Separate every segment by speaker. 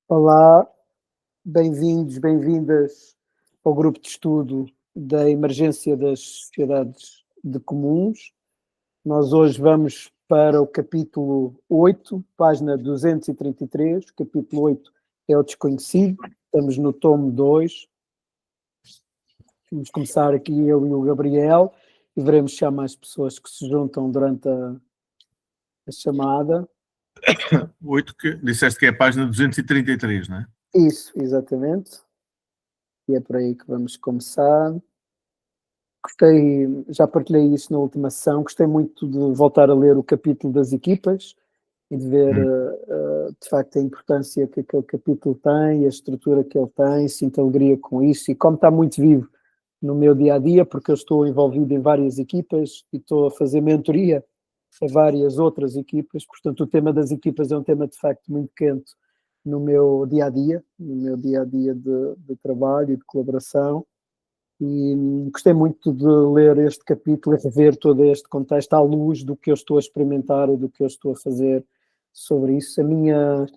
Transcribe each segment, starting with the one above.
Speaker 1: Olá, bem-vindos, bem-vindas ao grupo de estudo da emergência das sociedades de comuns. Nós hoje vamos para o capítulo 8, página 233. O capítulo 8 é o desconhecido, estamos no tomo 2. Vamos começar aqui eu e o Gabriel e veremos se há mais pessoas que se juntam durante a chamada.
Speaker 2: 8, que disseste que é a página 233, não é?
Speaker 1: Isso, exatamente. E é por aí que vamos começar. Gostei, já partilhei isso na última sessão, gostei muito de voltar a ler o capítulo das equipas e de ver, de facto, a importância que aquele capítulo tem, a estrutura que ele tem, sinto alegria com isso e como está muito vivo no meu dia-a-dia, porque eu estou envolvido em várias equipas e estou a fazer mentoria a várias outras equipas, portanto o tema das equipas é um tema, de facto, muito quente no meu dia-a-dia, de trabalho e de colaboração. E gostei muito de ler este capítulo e rever todo este contexto à luz do que eu estou a experimentar e do que eu estou a fazer sobre isso. Minha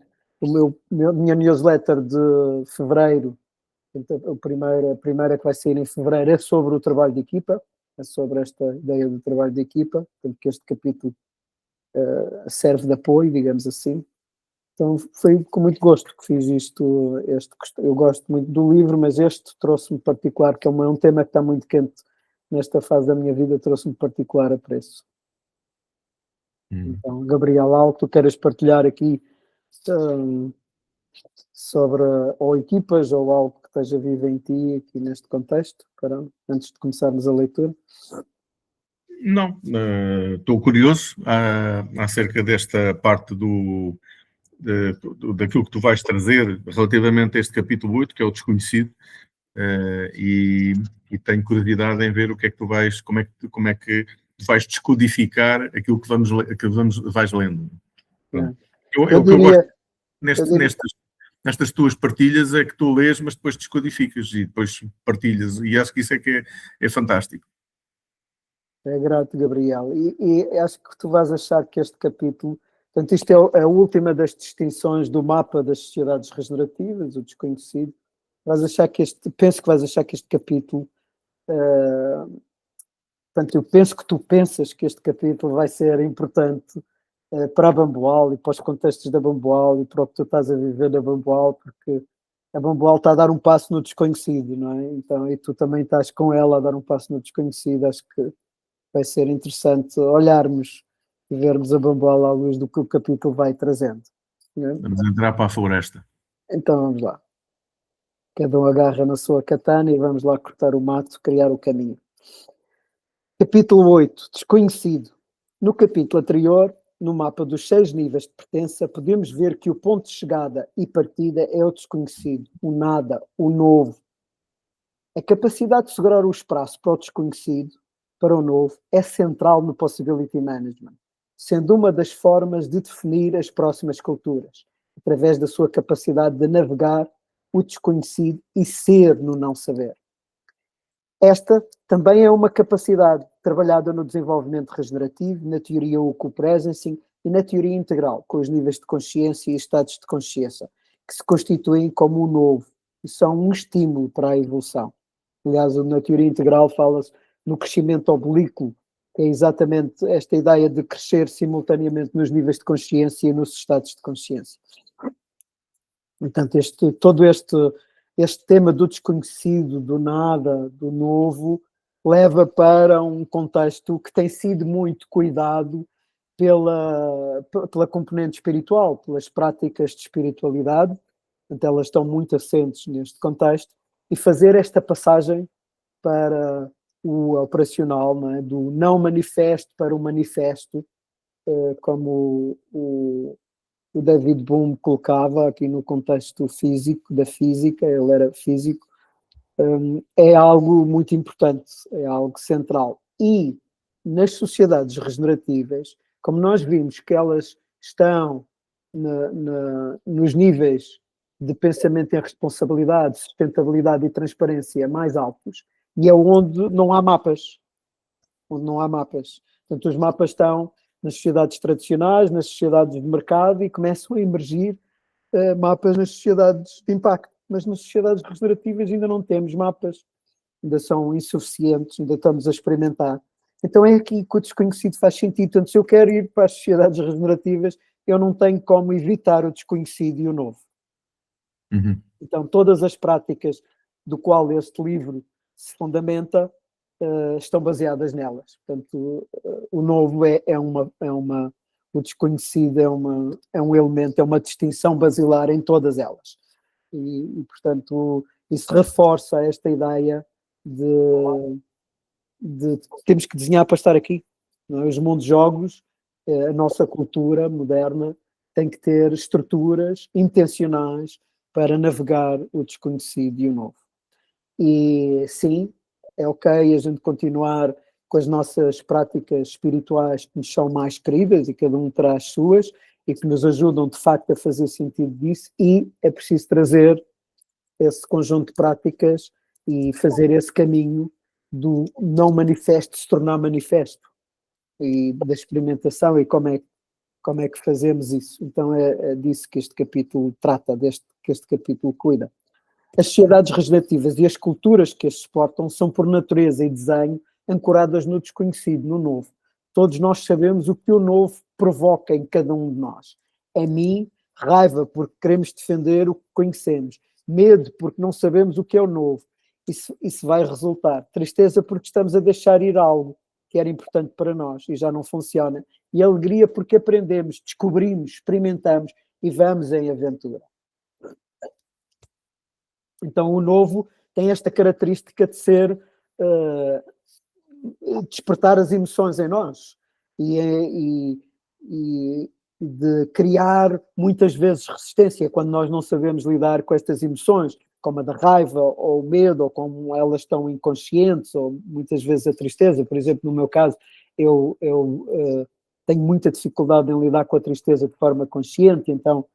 Speaker 1: newsletter de fevereiro, a primeira que vai sair em fevereiro é sobre o trabalho de equipa, é sobre esta ideia do trabalho de equipa, portanto que este capítulo serve de apoio, digamos assim. Então foi com muito gosto que fiz isto. Eu gosto muito do livro, mas este trouxe-me particular, que é um tema que está muito quente nesta fase da minha vida, trouxe-me particular apreço. Então, Gabriel, algo que tu queres partilhar aqui sobre ou equipas ou algo que esteja vivo em ti aqui neste contexto, antes de começarmos a leitura?
Speaker 2: Não, estou curioso acerca desta parte daquilo que tu vais trazer relativamente a este capítulo 8, que é o desconhecido, e tenho curiosidade em ver o que é que tu vais, como é que vais descodificar aquilo que vais lendo.
Speaker 1: Eu diria,
Speaker 2: nestas tuas partilhas é que tu lês, mas depois descodificas e depois partilhas, e acho que isso é que é fantástico.
Speaker 1: É grato, Gabriel. E acho que tu vais achar que este capítulo, portanto, isto é a última das distinções do mapa das sociedades regenerativas, o desconhecido. Penso que vais achar que este capítulo, portanto, eu penso que tu pensas que este capítulo vai ser importante para a Bamboal e para os contextos da Bamboal e para o que tu estás a viver da Bamboal, porque a Bamboal está a dar um passo no desconhecido, não é? Então, e tu também estás com ela a dar um passo no desconhecido. Acho que vai ser interessante olharmos e vermos a Bambola à luz do que o capítulo vai trazendo. Né?
Speaker 2: Vamos entrar para a floresta.
Speaker 1: Então vamos lá. Cada um agarra na sua katana e vamos lá cortar o mato, criar o caminho. Capítulo 8, desconhecido. No capítulo anterior, no mapa dos 6 níveis de pertença, podemos ver que o ponto de chegada e partida é o desconhecido, o nada, o novo. A capacidade de segurar o espaço para o desconhecido, para o novo, é central no Possibility Management, sendo uma das formas de definir as próximas culturas, através da sua capacidade de navegar o desconhecido e ser no não saber. Esta também é uma capacidade trabalhada no desenvolvimento regenerativo, na teoria Oco-Presencing e na teoria integral, com os níveis de consciência e estados de consciência, que se constituem como o novo e são um estímulo para a evolução. Aliás, na teoria integral fala-se no crescimento oblíquo, que é exatamente esta ideia de crescer simultaneamente nos níveis de consciência e nos estados de consciência. Portanto, todo este tema do desconhecido, do nada, do novo, leva para um contexto que tem sido muito cuidado pela componente espiritual, pelas práticas de espiritualidade. Portanto, elas estão muito assentes neste contexto. E fazer esta passagem para o operacional, não é? Do não manifesto para o manifesto, como o David Bohm colocava aqui no contexto físico, da física, ele era físico, é algo muito importante, é algo central. E nas sociedades regenerativas, como nós vimos que elas estão nos níveis de pensamento em responsabilidade, sustentabilidade e transparência mais altos, e é onde não há mapas. Portanto, os mapas estão nas sociedades tradicionais, nas sociedades de mercado e começam a emergir mapas nas sociedades de impacto, mas nas sociedades regenerativas ainda não temos mapas, ainda são insuficientes, ainda estamos a experimentar. Então é aqui que o desconhecido faz sentido. Portanto, se eu quero ir para as sociedades regenerativas, eu não tenho como evitar o desconhecido e o novo.
Speaker 2: Uhum.
Speaker 1: Então, todas as práticas do qual este livro se fundamenta estão baseadas nelas. Portanto, o novo o desconhecido é um elemento, é uma distinção basilar em todas elas. E portanto, isso reforça esta ideia de temos que desenhar para estar aqui. Não é? Os mundos jogos, a nossa cultura moderna tem que ter estruturas intencionais para navegar o desconhecido e o novo. E sim, é ok a gente continuar com as nossas práticas espirituais que nos são mais queridas e cada um terá as suas e que nos ajudam de facto a fazer sentido disso, e é preciso trazer esse conjunto de práticas e fazer esse caminho do não manifesto se tornar manifesto, e da experimentação e como é que fazemos isso. Então é disso que este capítulo trata, que este capítulo cuida. As sociedades regenerativas e as culturas que as suportam são, por natureza e desenho, ancoradas no desconhecido, no novo. Todos nós sabemos o que o novo provoca em cada um de nós. Em mim, raiva porque queremos defender o que conhecemos, medo porque não sabemos o que é o novo. Isso vai resultar. Tristeza porque estamos a deixar ir algo que era importante para nós e já não funciona. E alegria porque aprendemos, descobrimos, experimentamos e vamos em aventura. Então o novo tem esta característica de ser despertar as emoções em nós e de criar muitas vezes resistência quando nós não sabemos lidar com estas emoções, como a da raiva ou o medo, ou como elas estão inconscientes, ou muitas vezes a tristeza. Por exemplo, no meu caso, eu tenho muita dificuldade em lidar com a tristeza de forma consciente, então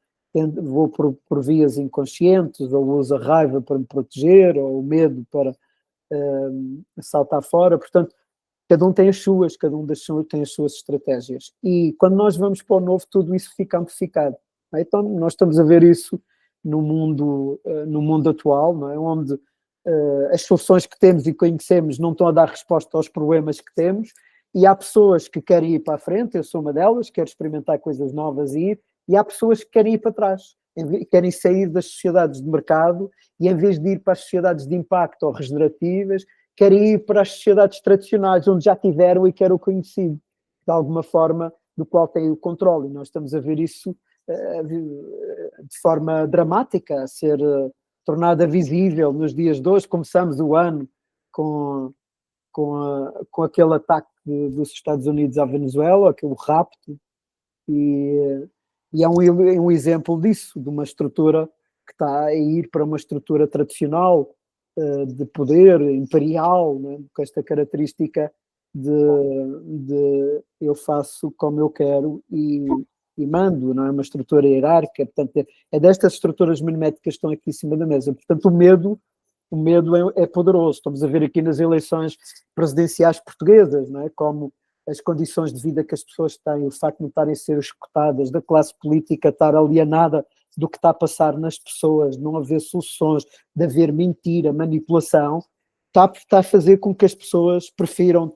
Speaker 1: vou por vias inconscientes, ou uso a raiva para me proteger, ou o medo para saltar fora. Portanto, cada um tem as suas, cada um tem as suas estratégias. E quando nós vamos para o novo, tudo isso fica amplificado. Então, nós estamos a ver isso no mundo atual, não é? Onde as soluções que temos e conhecemos não estão a dar resposta aos problemas que temos, e há pessoas que querem ir para a frente, eu sou uma delas, quero experimentar coisas novas e ir, e há pessoas que querem ir para trás, querem sair das sociedades de mercado e, em vez de ir para as sociedades de impacto ou regenerativas, querem ir para as sociedades tradicionais, onde já tiveram e querem o conhecido, de alguma forma, do qual têm o controle. E nós estamos a ver isso de forma dramática, a ser tornada visível nos dias de hoje. Começamos o ano com aquele ataque dos Estados Unidos à Venezuela, aquele rapto, e é um exemplo disso, de uma estrutura que está a ir para uma estrutura tradicional de poder imperial, né? Com esta característica de eu faço como eu quero e mando, não é uma estrutura hierárquica. Portanto, é destas estruturas miméticas que estão aqui em cima da mesa. Portanto, o medo é poderoso. Estamos a ver aqui nas eleições presidenciais portuguesas, não é? Como as condições de vida que as pessoas têm, o facto de não estarem a ser escutadas, da classe política estar alienada do que está a passar nas pessoas, não haver soluções, de haver mentira, manipulação, está a fazer com que as pessoas prefiram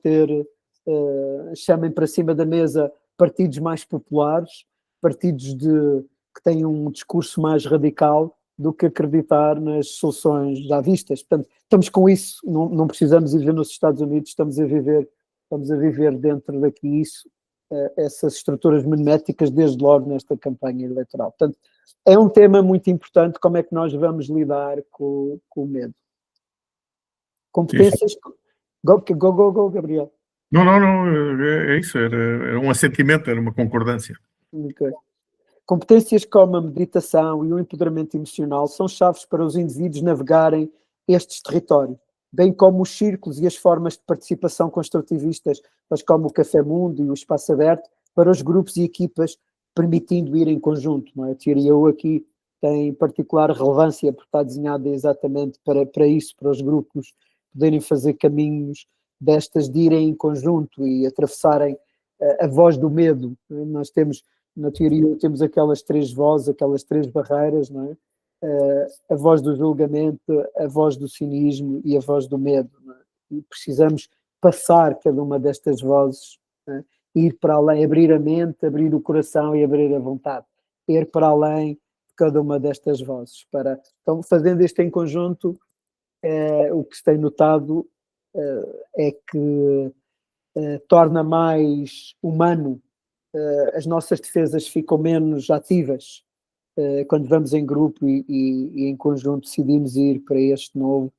Speaker 1: chamem para cima da mesa partidos mais populares, partidos que têm um discurso mais radical, do que acreditar nas soluções já vistas. Portanto, estamos com isso, não precisamos viver nos Estados Unidos, estamos a viver dentro daqui isso, essas estruturas miméticas desde logo nesta campanha eleitoral. Portanto, é um tema muito importante, como é que nós vamos lidar com o medo. Competências... Go, Gabriel.
Speaker 2: Não, é isso, era um assentimento, era uma concordância.
Speaker 1: Okay. Competências como a meditação e o empoderamento emocional são chaves para os indivíduos navegarem estes territórios, bem como os círculos e as formas de participação construtivistas, mas como o Café Mundo e o Espaço Aberto, para os grupos e equipas, permitindo ir em conjunto. Não é? A teoria U aqui tem particular relevância, porque está desenhada exatamente para isso, para os grupos poderem fazer caminhos destas de irem em conjunto e atravessarem a voz do medo. Nós temos Na teoria temos aquelas 3 vozes, aquelas 3 barreiras, não é? A voz do julgamento, a voz do cinismo e a voz do medo, não é? E precisamos passar cada uma destas vozes, não é? Ir para além, abrir a mente, abrir o coração e abrir a vontade, ir para além de cada uma destas vozes. Então, fazendo isto em conjunto, o que se tem notado é que torna mais humano, as nossas defesas ficam menos ativas quando vamos em grupo e em conjunto decidimos ir para este novo.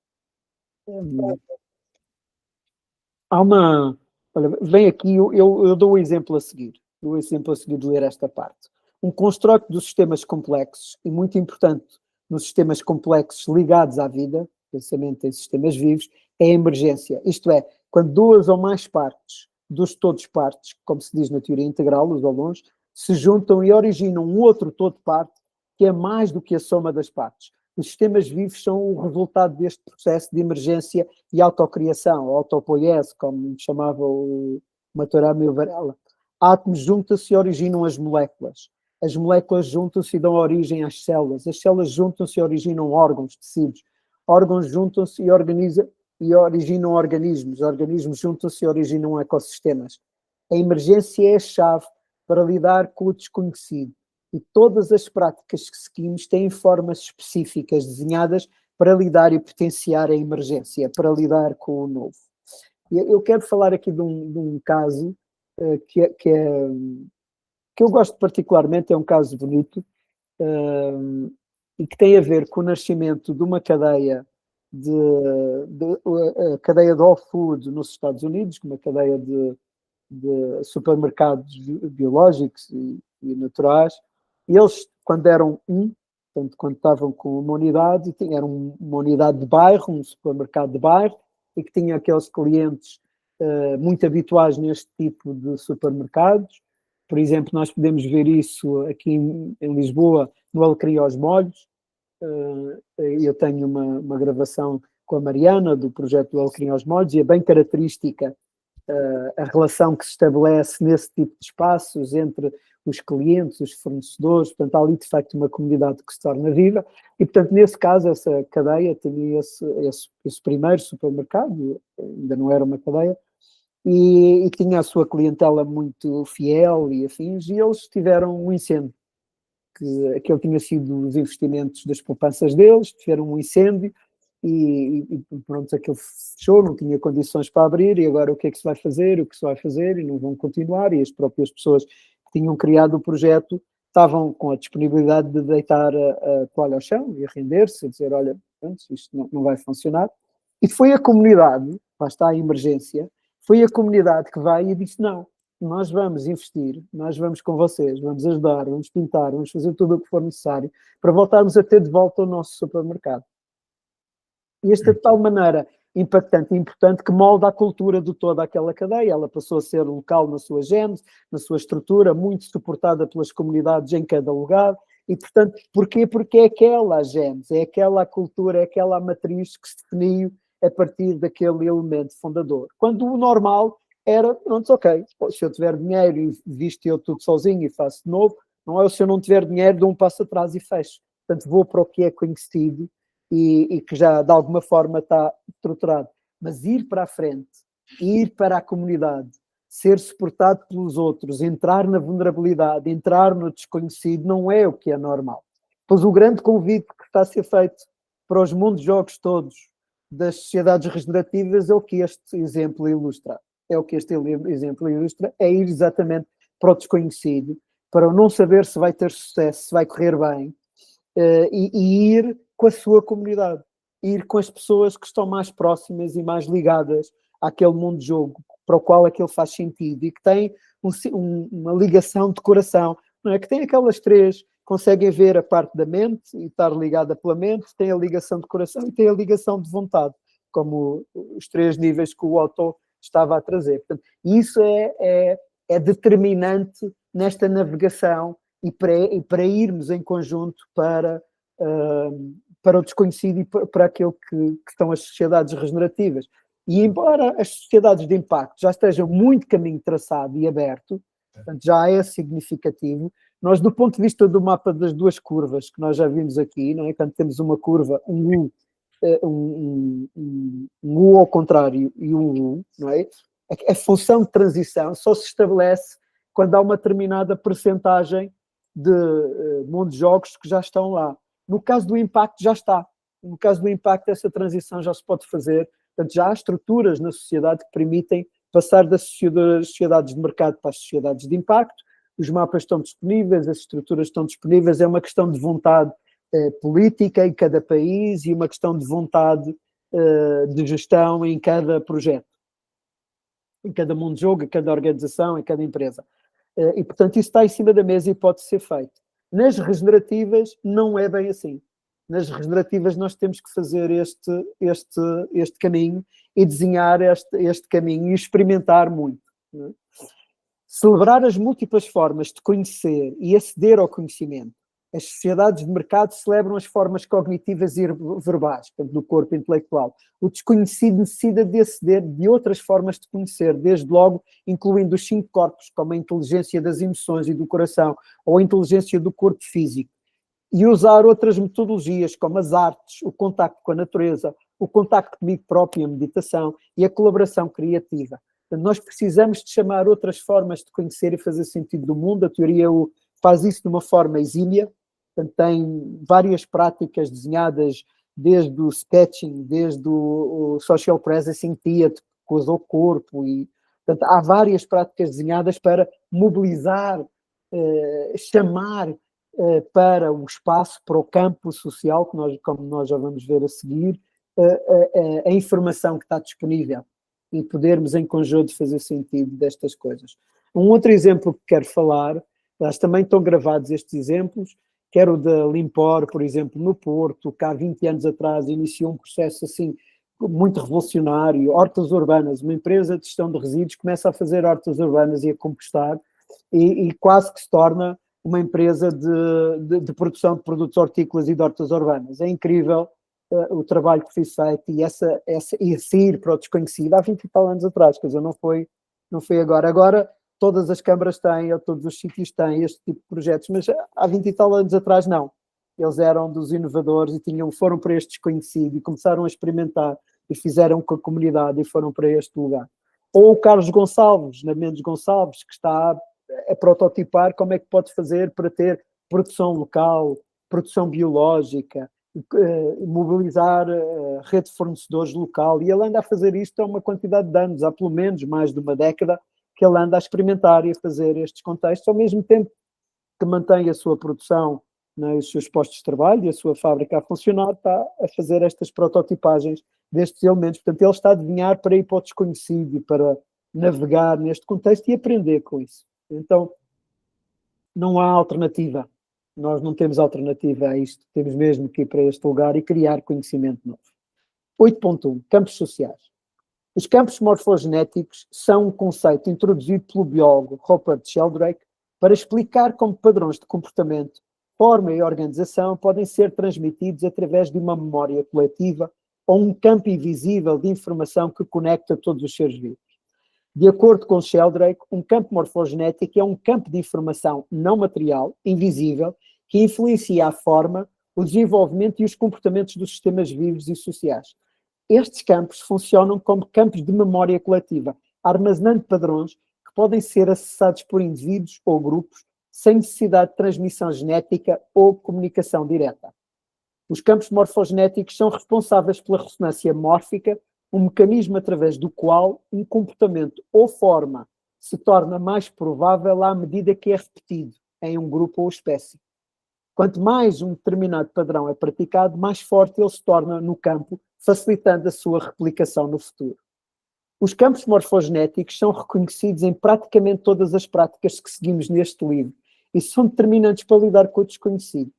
Speaker 1: Olha, vem aqui, eu dou o exemplo a seguir, de ler esta parte. Um construto dos sistemas complexos, e muito importante nos sistemas complexos ligados à vida, pensamento em sistemas vivos, é a emergência. Isto é, quando 2 ou mais partes, dos todos partes, como se diz na teoria integral, os balões, se juntam e originam um outro todo parte que é mais do que a soma das partes. Os sistemas vivos são o resultado deste processo de emergência e autocriação, autopoiese, como chamava o Maturana Varela. Átomos juntam-se e originam as moléculas. As moléculas juntam-se e dão origem às células. As células juntam-se e originam órgãos, tecidos. Órgãos juntam-se e originam organismos. Organismos juntam-se e originam ecossistemas. A emergência é a chave para lidar com o desconhecido. E todas as práticas que seguimos têm formas específicas desenhadas para lidar e potenciar a emergência, para lidar com o novo. Eu quero falar aqui de um caso que eu gosto particularmente, é um caso bonito, e que tem a ver com o nascimento de uma cadeia a cadeia de Whole Foods nos Estados Unidos, uma cadeia de supermercados biológicos e naturais. E eles, quando eram portanto, quando estavam com uma unidade, eram uma unidade de bairro, um supermercado de bairro, e que tinha aqueles clientes muito habituais neste tipo de supermercados. Por exemplo, nós podemos ver isso aqui em Lisboa, no Alecrim aos Molhos. Eu tenho uma gravação com a Mariana do projeto do Alecrim aos Molhos, e é bem característica a relação que se estabelece nesse tipo de espaços entre os clientes, os fornecedores. Portanto, há ali de facto uma comunidade que se torna viva, e portanto nesse caso essa cadeia tinha esse primeiro supermercado, ainda não era uma cadeia, e tinha a sua clientela muito fiel e afins, e eles tiveram um incêndio, que aquele tinha sido os investimentos das poupanças deles, tiveram um incêndio, e pronto, aquilo fechou, não tinha condições para abrir, e agora o que é que se vai fazer, e não vão continuar, e as próprias pessoas que tinham criado o projeto estavam com a disponibilidade de deitar a toalha ao chão e a render-se, a dizer, olha, pronto, isto não vai funcionar. E foi a comunidade, lá está a emergência, foi a comunidade que vai e disse, não, nós vamos investir, nós vamos com vocês, vamos ajudar, vamos pintar, vamos fazer tudo o que for necessário para voltarmos a ter de volta o nosso supermercado. E isto é de tal maneira impactante e importante que molda a cultura de toda aquela cadeia. Ela passou a ser local na sua gênese, na sua estrutura, muito suportada pelas comunidades em cada lugar. E, portanto, porquê? Porque é aquela a gênese, é aquela a cultura, é aquela a matriz que se definiu a partir daquele elemento fundador. Quando o normal era, pronto, ok, se eu tiver dinheiro e visto eu tudo sozinho e faço de novo, não é, se eu não tiver dinheiro, dou um passo atrás e fecho. Portanto, vou para o que é conhecido e que já de alguma forma está estruturado. Mas ir para a frente, ir para a comunidade, ser suportado pelos outros, entrar na vulnerabilidade, entrar no desconhecido, não é o que é normal. Pois o grande convite que está a ser feito para os mundos de jogos todos das sociedades regenerativas é o que este exemplo ilustra. É ir exatamente para o desconhecido, para o não saber se vai ter sucesso, se vai correr bem, e ir com a sua comunidade, ir com as pessoas que estão mais próximas e mais ligadas àquele mundo de jogo para o qual aquele faz sentido e que tem uma ligação de coração, não é? Que tem aquelas 3, conseguem ver a parte da mente e estar ligada pela mente, tem a ligação de coração e tem a ligação de vontade, como os 3 níveis que o Otto estava a trazer. Portanto, isso é determinante nesta navegação e para irmos em conjunto para o desconhecido e para aquilo que são as sociedades regenerativas. E embora as sociedades de impacto já estejam muito caminho traçado e aberto, Portanto, já é significativo. Nós, do ponto de vista do mapa das duas curvas, que nós já vimos aqui, não é? Quando temos uma curva, um U ao contrário e um U, não é? A função de transição só se estabelece quando há uma determinada percentagem de mundo de jogos que já estão lá. No caso do impacto, já está. No caso do impacto, essa transição já se pode fazer. Portanto, já há estruturas na sociedade que permitem passar das sociedades de mercado para as sociedades de impacto. Os mapas estão disponíveis, as estruturas estão disponíveis, é uma questão de vontade política em cada país e uma questão de vontade de gestão em cada projeto, em cada mundo de jogo, em cada organização, em cada empresa. E, portanto, isso está em cima da mesa e pode ser feito. Nas regenerativas, não é bem assim. Nas regenerativas, nós temos que fazer este caminho e desenhar este caminho e experimentar muito. Não é? Celebrar as múltiplas formas de conhecer e aceder ao conhecimento. As sociedades de mercado celebram as formas cognitivas e verbais, portanto, do corpo intelectual. O desconhecido necessita de aceder de outras formas de conhecer, desde logo incluindo os 5 corpos, como a inteligência das emoções e do coração, ou a inteligência do corpo físico. E usar outras metodologias, como as artes, o contacto com a natureza, o contacto comigo próprio, a meditação e a colaboração criativa. Portanto, nós precisamos de chamar outras formas de conhecer e fazer sentido do mundo. A teoria faz isso de uma forma exímia. Portanto, tem várias práticas desenhadas, desde o sketching, desde o social presencing theatre, que usa o corpo. E, portanto, há várias práticas desenhadas para mobilizar, chamar para o espaço, para o campo social, como nós já vamos ver a seguir, a informação que está disponível e podermos em conjunto fazer sentido destas coisas. Um outro exemplo que quero falar, elas também estão gravados estes exemplos, quero o da Limpor, por exemplo, no Porto, que há 20 anos atrás iniciou um processo assim muito revolucionário, hortas urbanas, uma empresa de gestão de resíduos começa a fazer hortas urbanas e a compostar e quase que se torna uma empresa de produção de produtos hortícolas e de hortas urbanas. É incrível o trabalho que foi feito e sair para o desconhecido há 20 e tal anos atrás, quer dizer, não foi agora. Agora todas as câmaras têm, ou todos os sítios têm este tipo de projetos, mas há 20 e tal anos atrás não. Eles eram dos inovadores e foram para este desconhecido e começaram a experimentar e fizeram com a comunidade e foram para este lugar. Ou o Carlos Gonçalves, na Mendes Gonçalves, que está a prototipar como é que pode fazer para ter produção local, produção biológica, mobilizar a rede de fornecedores local, e ele anda a fazer isto há uma quantidade de anos, há pelo menos mais de uma década que ele anda a experimentar e a fazer estes contextos, ao mesmo tempo que mantém a sua produção, né, os seus postos de trabalho e a sua fábrica a funcionar, está a fazer estas prototipagens destes elementos. Portanto, ele está a adivinhar para ir para o desconhecido e para navegar neste contexto e aprender com isso. Então, não há alternativa. Nós não temos alternativa a isto. Temos mesmo que ir para este lugar e criar conhecimento novo. 8.1. Campos sociais. Os campos morfogenéticos são um conceito introduzido pelo biólogo Rupert Sheldrake para explicar como padrões de comportamento, forma e organização podem ser transmitidos através de uma memória coletiva ou um campo invisível de informação que conecta todos os seres vivos. De acordo com Sheldrake, um campo morfogenético é um campo de informação não material, invisível, que influencia a forma, o desenvolvimento e os comportamentos dos sistemas vivos e sociais. Estes campos funcionam como campos de memória coletiva, armazenando padrões que podem ser acessados por indivíduos ou grupos sem necessidade de transmissão genética ou comunicação direta. Os campos morfogenéticos são responsáveis pela ressonância mórfica, um mecanismo através do qual um comportamento ou forma se torna mais provável à medida que é repetido em um grupo ou espécie. Quanto mais um determinado padrão é praticado, mais forte ele se torna no campo, facilitando a sua replicação no futuro. Os campos morfogenéticos são reconhecidos em praticamente todas as práticas que seguimos neste livro e são determinantes para lidar com o desconhecido.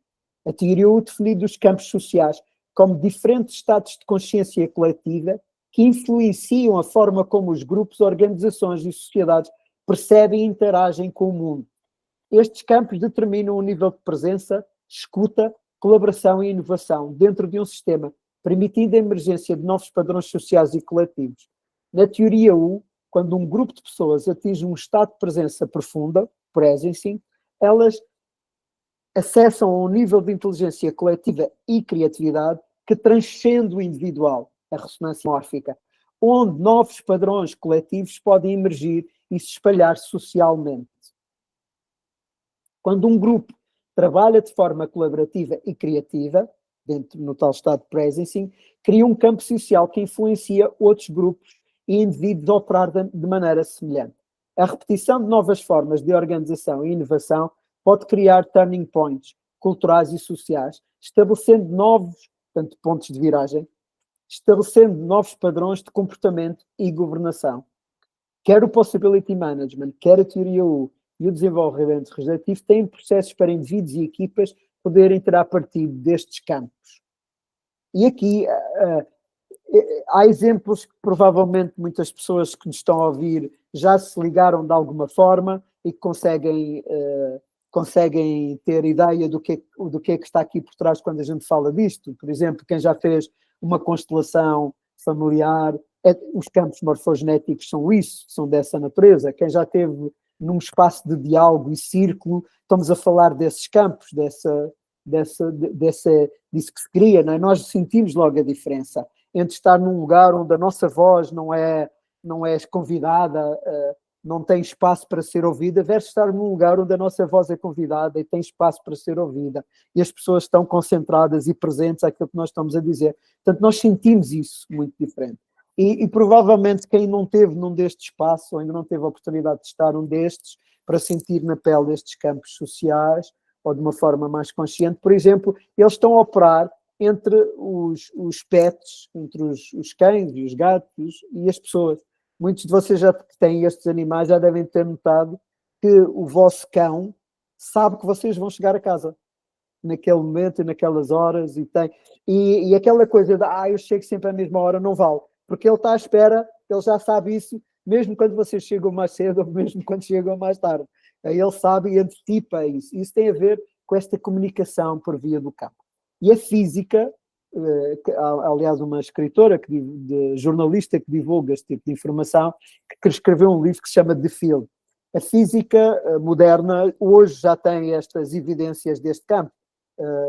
Speaker 1: A teoria define os campos sociais como diferentes estados de consciência coletiva que influenciam a forma como os grupos, organizações e sociedades percebem e interagem com o mundo. Estes campos determinam o nível de presença, escuta, colaboração e inovação dentro de um sistema, permitindo a emergência de novos padrões sociais e coletivos. Na teoria U, quando um grupo de pessoas atinge um estado de presença profunda, presencing, elas acessam a um nível de inteligência coletiva e criatividade que transcende o individual, a ressonância mórfica, onde novos padrões coletivos podem emergir e se espalhar socialmente. Quando um grupo trabalha de forma colaborativa e criativa, no tal estado de presencing, cria um campo social que influencia outros grupos e indivíduos a operar de maneira semelhante. A repetição de novas formas de organização e inovação pode criar turning points culturais e sociais, estabelecendo novos, portanto, pontos de viragem, estabelecendo novos padrões de comportamento e governação. Quer o Possibility Management, quer a Teoria U e o desenvolvimento regenerativo têm processos para indivíduos e equipas poderem tirar partido destes campos. E aqui há exemplos que provavelmente muitas pessoas que nos estão a ouvir já se ligaram de alguma forma e que conseguem ter ideia do que é que está aqui por trás quando a gente fala disto. Por exemplo, quem já fez uma constelação familiar, os campos morfogenéticos são isso, são dessa natureza. Quem já teve num espaço de diálogo e círculo, estamos a falar desses campos, disso que se cria, não é? Nós sentimos logo a diferença entre estar num lugar onde a nossa voz não é convidada, não tem espaço para ser ouvida, versus estar num lugar onde a nossa voz é convidada e tem espaço para ser ouvida, e as pessoas estão concentradas e presentes àquilo que nós estamos a dizer. Portanto, nós sentimos isso muito diferente. E provavelmente quem não teve num destes espaços, ou ainda não teve a oportunidade de estar num destes, para sentir na pele estes campos sociais, ou de uma forma mais consciente, por exemplo, eles estão a operar entre os pets, entre os cães e os gatos e as pessoas. Muitos de vocês já que têm estes animais já devem ter notado que o vosso cão sabe que vocês vão chegar a casa naquele momento e naquelas horas e aquela coisa de eu chego sempre à mesma hora, não vale, porque ele está à espera, ele já sabe isso, mesmo quando vocês chegam mais cedo ou mesmo quando chegam mais tarde. Ele sabe e antecipa isso. Isso tem a ver com esta comunicação por via do campo. E a física, aliás, uma escritora, jornalista que divulga este tipo de informação, que escreveu um livro que se chama The Field. A física moderna hoje já tem estas evidências deste campo.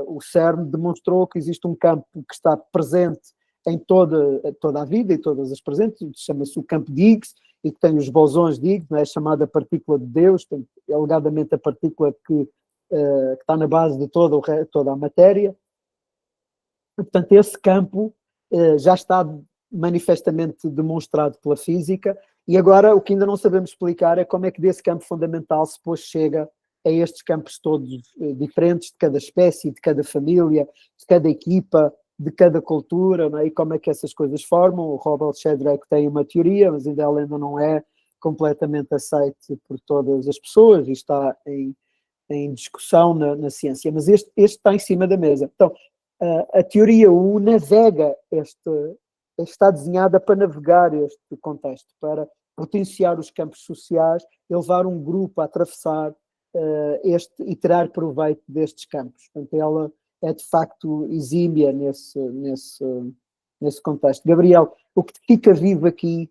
Speaker 1: O CERN demonstrou que existe um campo que está presente em toda a vida e todas as presentes, chama-se o campo de Higgs, e que tem os bosões de Higgs, não é? Chamada partícula de Deus, é alegadamente a partícula que está na base de toda a matéria. Portanto, esse campo já está manifestamente demonstrado pela física, e agora o que ainda não sabemos explicar é como é que desse campo fundamental se depois chega a estes campos todos diferentes, de cada espécie, de cada família, de cada equipa, de cada cultura, não é? E como é que essas coisas formam. O Robert Sheldrake tem uma teoria, mas ela ainda não é completamente aceite por todas as pessoas e está em discussão na ciência, mas este está em cima da mesa. Então, a teoria U navega está desenhada para navegar este contexto, para potenciar os campos sociais e levar um grupo a atravessar e tirar proveito destes campos. Portanto, ela é de facto exímia nesse contexto. Gabriel, o que fica vivo aqui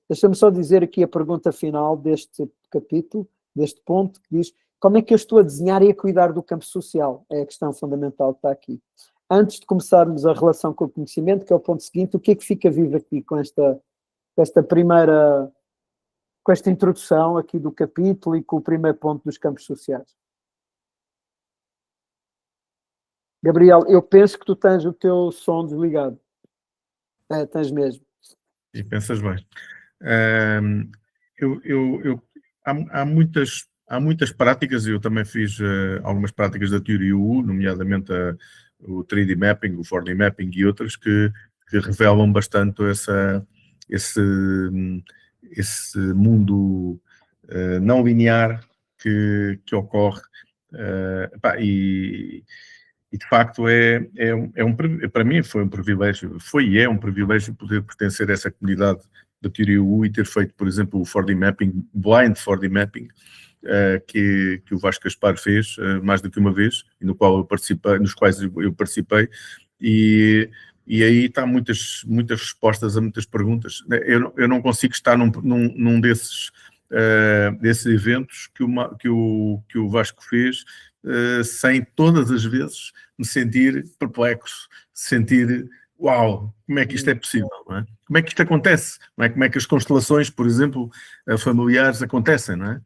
Speaker 1: deixa-me só dizer aqui a pergunta final deste capítulo, deste ponto, que diz: como é que eu estou a desenhar e a cuidar do campo social? É a questão fundamental que está aqui. Antes de começarmos a relação com o conhecimento, que é o ponto seguinte, o que é que fica vivo aqui com esta introdução aqui do capítulo e com o primeiro ponto dos campos sociais? Gabriel, eu penso que tu tens o teu som desligado. Tens mesmo.
Speaker 2: E pensas bem. Há muitas práticas, eu também fiz algumas práticas da teoria U, nomeadamente o 3D Mapping, o 4D Mapping e outras, que revelam bastante esse mundo não linear que ocorre. E de facto para mim foi um privilégio, é um privilégio poder pertencer a essa comunidade da teoria U e ter feito, por exemplo, o 4D Mapping, Blind 4D Mapping, que o Vasco Gaspar fez mais do que uma vez, e nos quais eu participei, e E aí está muitas respostas a muitas perguntas. Eu não consigo estar num desses eventos que o Vasco fez sem todas as vezes me sentir perplexo, sentir, uau, como é que isto é possível, não é? Como é que isto acontece? Não é? Como é que as constelações, por exemplo, familiares acontecem, não é?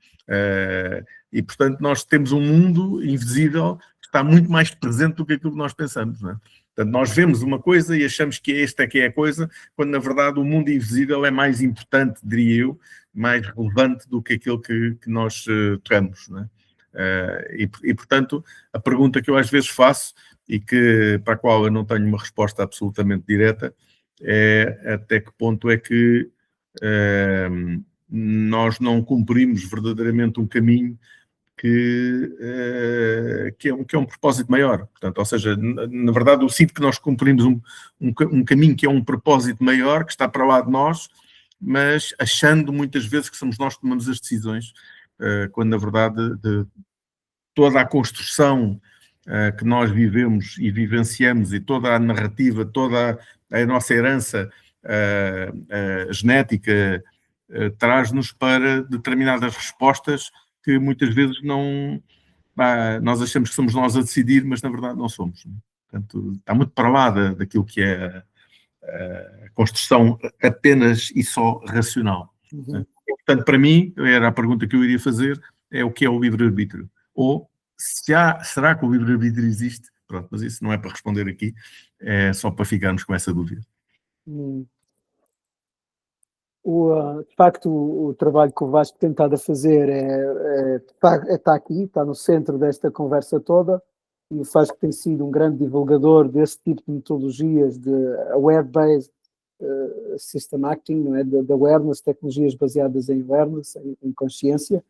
Speaker 2: E, portanto, nós temos um mundo invisível que está muito mais presente do que aquilo que nós pensamos, não é? Portanto, nós vemos uma coisa e achamos que esta é que é a coisa, quando, na verdade, o mundo invisível é mais importante, diria eu, mais relevante do que aquilo que nós tocamos, não é? E, portanto, a pergunta que eu às vezes faço e para a qual eu não tenho uma resposta absolutamente direta é até que ponto é que nós não cumprimos verdadeiramente um caminho que é um propósito maior. Portanto, ou seja, na verdade, eu sinto que nós cumprimos um caminho que é um propósito maior, que está para lá de nós, mas achando muitas vezes que somos nós que tomamos as decisões, quando na verdade toda a construção que nós vivemos e vivenciamos e toda a narrativa, toda a nossa herança genética traz-nos para determinadas respostas que muitas vezes não... nós achamos que somos nós a decidir, mas na verdade não somos. Portanto, está muito para lá daquilo que é a construção apenas e só racional.
Speaker 1: Uhum.
Speaker 2: Portanto, para mim, era a pergunta que eu iria fazer, é o que é o livre-arbítrio? Ou será que o livre-arbítrio existe? Pronto, mas isso não é para responder aqui, é só para ficarmos com essa dúvida.
Speaker 1: De facto, o trabalho que o Vasco tem estado a fazer está aqui, está no centro desta conversa toda, e o Vasco tem sido um grande divulgador desse tipo de metodologias de aware-based system acting, não é? De awareness, tecnologias baseadas em awareness, em consciência.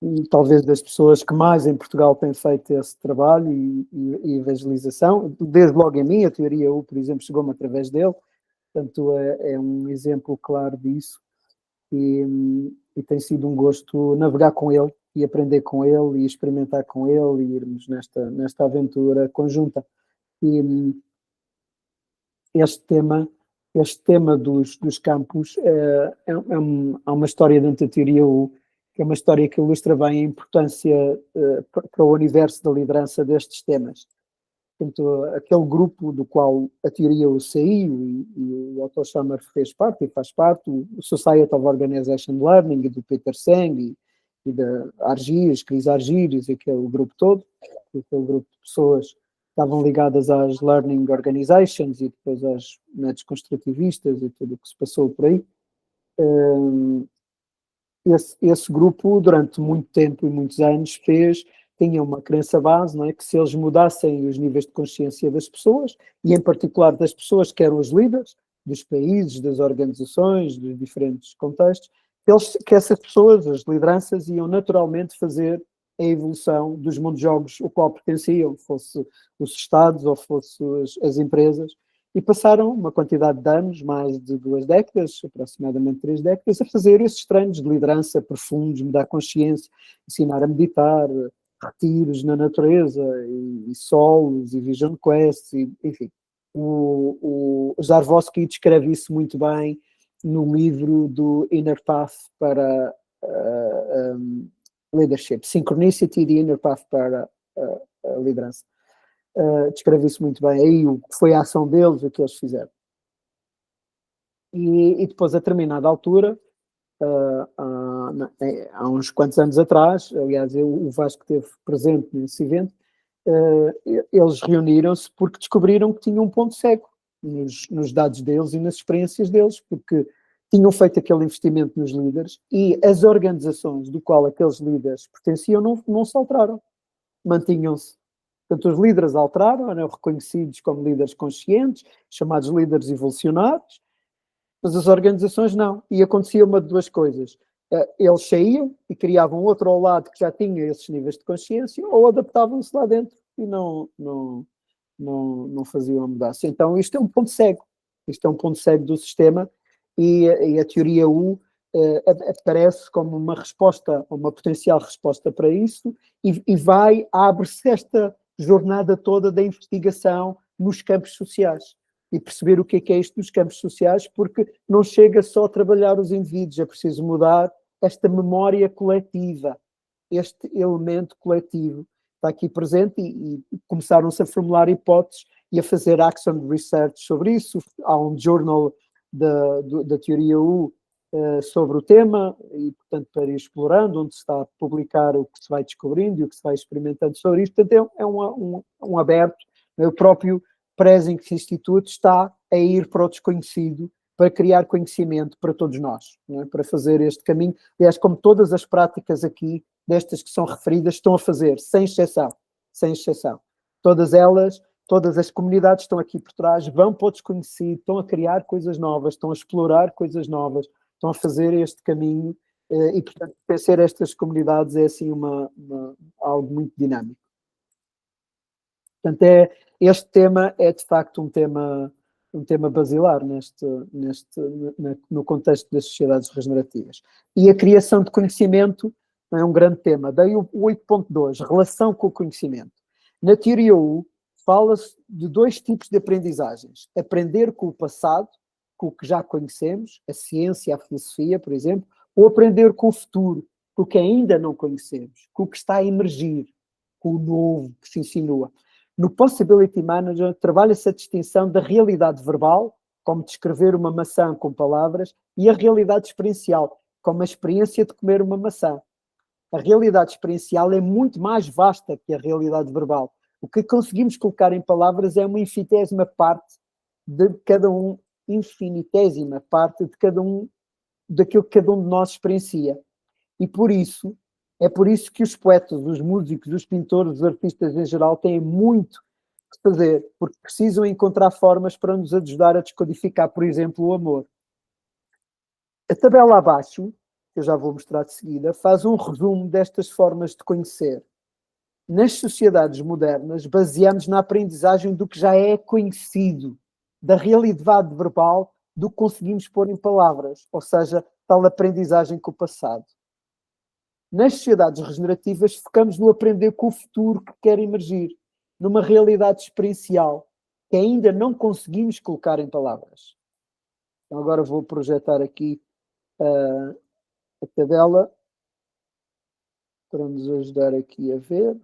Speaker 1: E talvez das pessoas que mais em Portugal têm feito esse trabalho e evangelização, desde logo em mim, a teoria U, por exemplo, chegou-me através dele. Portanto, é um exemplo claro disso e tem sido um gosto navegar com ele e aprender com ele e experimentar com ele e irmos nesta aventura conjunta. E este tema dos campos há uma história dentro da teoria U, que é uma história que ilustra bem a importância para o universo da liderança destes temas. Portanto, aquele grupo do qual a teoria o saiu e o Otto Schammer fez parte e faz parte, o Society of Organization Learning, do Peter Senge e da Argyris, Chris Argyris, aquele grupo todo, aquele grupo de pessoas que estavam ligadas às Learning Organizations e depois às métodos construtivistas e tudo o que se passou por aí. Esse grupo, durante muito tempo e muitos anos, tinha uma crença base, não é? Que se eles mudassem os níveis de consciência das pessoas, e em particular das pessoas que eram os líderes, dos países, das organizações, dos diferentes contextos, que essas pessoas, as lideranças, iam naturalmente fazer a evolução dos mundos de jogos ao qual pertenciam, fosse os Estados ou fosse as empresas, e passaram uma quantidade de anos, mais de 2 décadas, aproximadamente 3 décadas, a fazer esses treinos de liderança profundos, mudar a consciência, ensinar a meditar, retiros na natureza, e solos, e vision quests, enfim. O Zarvosky descreve isso muito bem no livro do Inner Path para Leadership, Synchronicity, the Inner Path para a liderança. Descreve isso muito bem, aí o que foi a ação deles, o que eles fizeram. E depois, a determinada altura, há uns quantos anos atrás, aliás, o Vasco esteve presente nesse evento, eles reuniram-se porque descobriram que tinham um ponto cego nos dados deles e nas experiências deles, porque tinham feito aquele investimento nos líderes e as organizações do qual aqueles líderes pertenciam não se alteraram, mantinham-se. Portanto, os líderes alteraram, eram reconhecidos como líderes conscientes, chamados líderes evolucionados, mas as organizações não. E acontecia uma de duas coisas. Eles saíam e criavam outro ao lado que já tinha esses níveis de consciência, ou adaptavam-se lá dentro e não faziam a mudança. Então, isto é um ponto cego. Isto é um ponto cego do sistema e a teoria U aparece como uma resposta, uma potencial resposta para isso e abre-se esta jornada toda da investigação nos campos sociais e perceber o que é isto dos campos sociais, porque não chega só a trabalhar os indivíduos, é preciso mudar esta memória coletiva, este elemento coletivo está aqui presente e começaram-se a formular hipóteses e a fazer action research sobre isso. Há um journal da teoria U sobre o tema e, portanto, para ir explorando, onde se está a publicar o que se vai descobrindo e o que se vai experimentando sobre isto. Portanto, é um aberto. O próprio Presing Institute está a ir para o desconhecido para criar conhecimento para todos nós, não é? Para fazer este caminho. Aliás, como todas as práticas aqui, destas que são referidas, estão a fazer, sem exceção, sem exceção. Todas elas, todas as comunidades estão aqui por trás, vão para o desconhecido, estão a criar coisas novas, estão a explorar coisas novas, estão a fazer este caminho e, portanto, pertencer a estas comunidades é, assim, algo muito dinâmico. Portanto, este tema é, de facto, um tema basilar no contexto das sociedades regenerativas. E a criação de conhecimento é um grande tema. Daí o 8.2, relação com o conhecimento. Na teoria U, fala-se de dois tipos de aprendizagens. Aprender com o passado, com o que já conhecemos, a ciência, a filosofia, por exemplo, ou aprender com o futuro, com o que ainda não conhecemos, com o que está a emergir, com o novo que se insinua. No Possibility Manager, trabalha-se a distinção da realidade verbal, como descrever uma maçã com palavras, e a realidade experiencial, como a experiência de comer uma maçã. A realidade experiencial é muito mais vasta que a realidade verbal. O que conseguimos colocar em palavras é uma infinitésima parte de cada um, infinitésima parte de cada um, daquilo que cada um de nós experiencia. E é por isso que os poetas, os músicos, os pintores, os artistas em geral têm muito que fazer, porque precisam encontrar formas para nos ajudar a descodificar, por exemplo, o amor. A tabela abaixo, que eu já vou mostrar de seguida, faz um resumo destas formas de conhecer. Nas sociedades modernas, baseamos na aprendizagem do que já é conhecido, da realidade verbal, do que conseguimos pôr em palavras, ou seja, tal aprendizagem com o passado. Nas sociedades regenerativas, focamos no aprender com o futuro que quer emergir, numa realidade experiencial que ainda não conseguimos colocar em palavras. Então, agora vou projetar aqui a tabela para nos ajudar aqui a ver.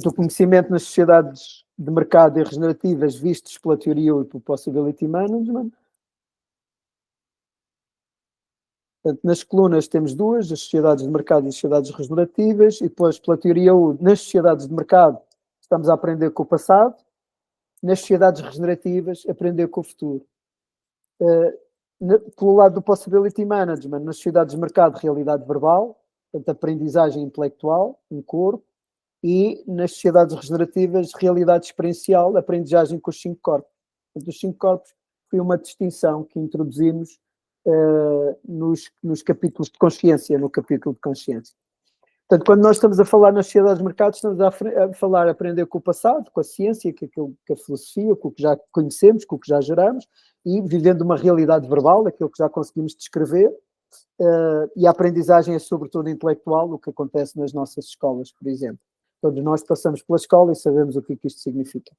Speaker 1: O conhecimento nas sociedades de mercado e regenerativas vistos pela teoria e pelo Possibility Management. Portanto, nas colunas temos duas, as sociedades de mercado e as sociedades regenerativas, e depois, pela teoria U, nas sociedades de mercado, estamos a aprender com o passado, nas sociedades regenerativas, aprender com o futuro. Pelo lado do Possibility Management, nas sociedades de mercado, realidade verbal, portanto, aprendizagem intelectual, um corpo, e nas sociedades regenerativas, realidade experiencial, aprendizagem com os 5 corpos. Portanto, os 5 corpos foi uma distinção que introduzimos nos capítulos de consciência, no capítulo de consciência. Portanto, quando nós estamos a falar nas sociedades de mercado, estamos a falar aprender com o passado, com a ciência, com a filosofia, com o que já conhecemos, com o que já geramos, e vivendo uma realidade verbal, aquilo que já conseguimos descrever, e a aprendizagem é sobretudo intelectual, o que acontece nas nossas escolas, por exemplo. Todos nós passamos pela escola e sabemos o que é que isto significa,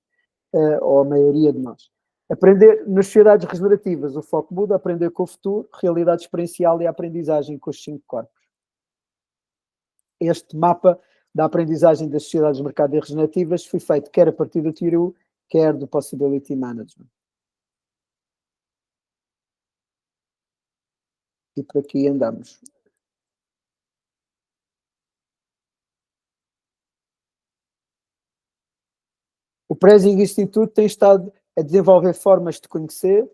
Speaker 1: ou a maioria de nós. Aprender nas sociedades regenerativas, o foco muda, aprender com o futuro, realidade experiencial e a aprendizagem com os 5 corpos. Este mapa da aprendizagem das sociedades de mercado e regenerativas foi feito quer a partir da teoria U, quer do Possibility Management. E por aqui andamos. O Presing Institute tem estado a desenvolver formas de conhecer,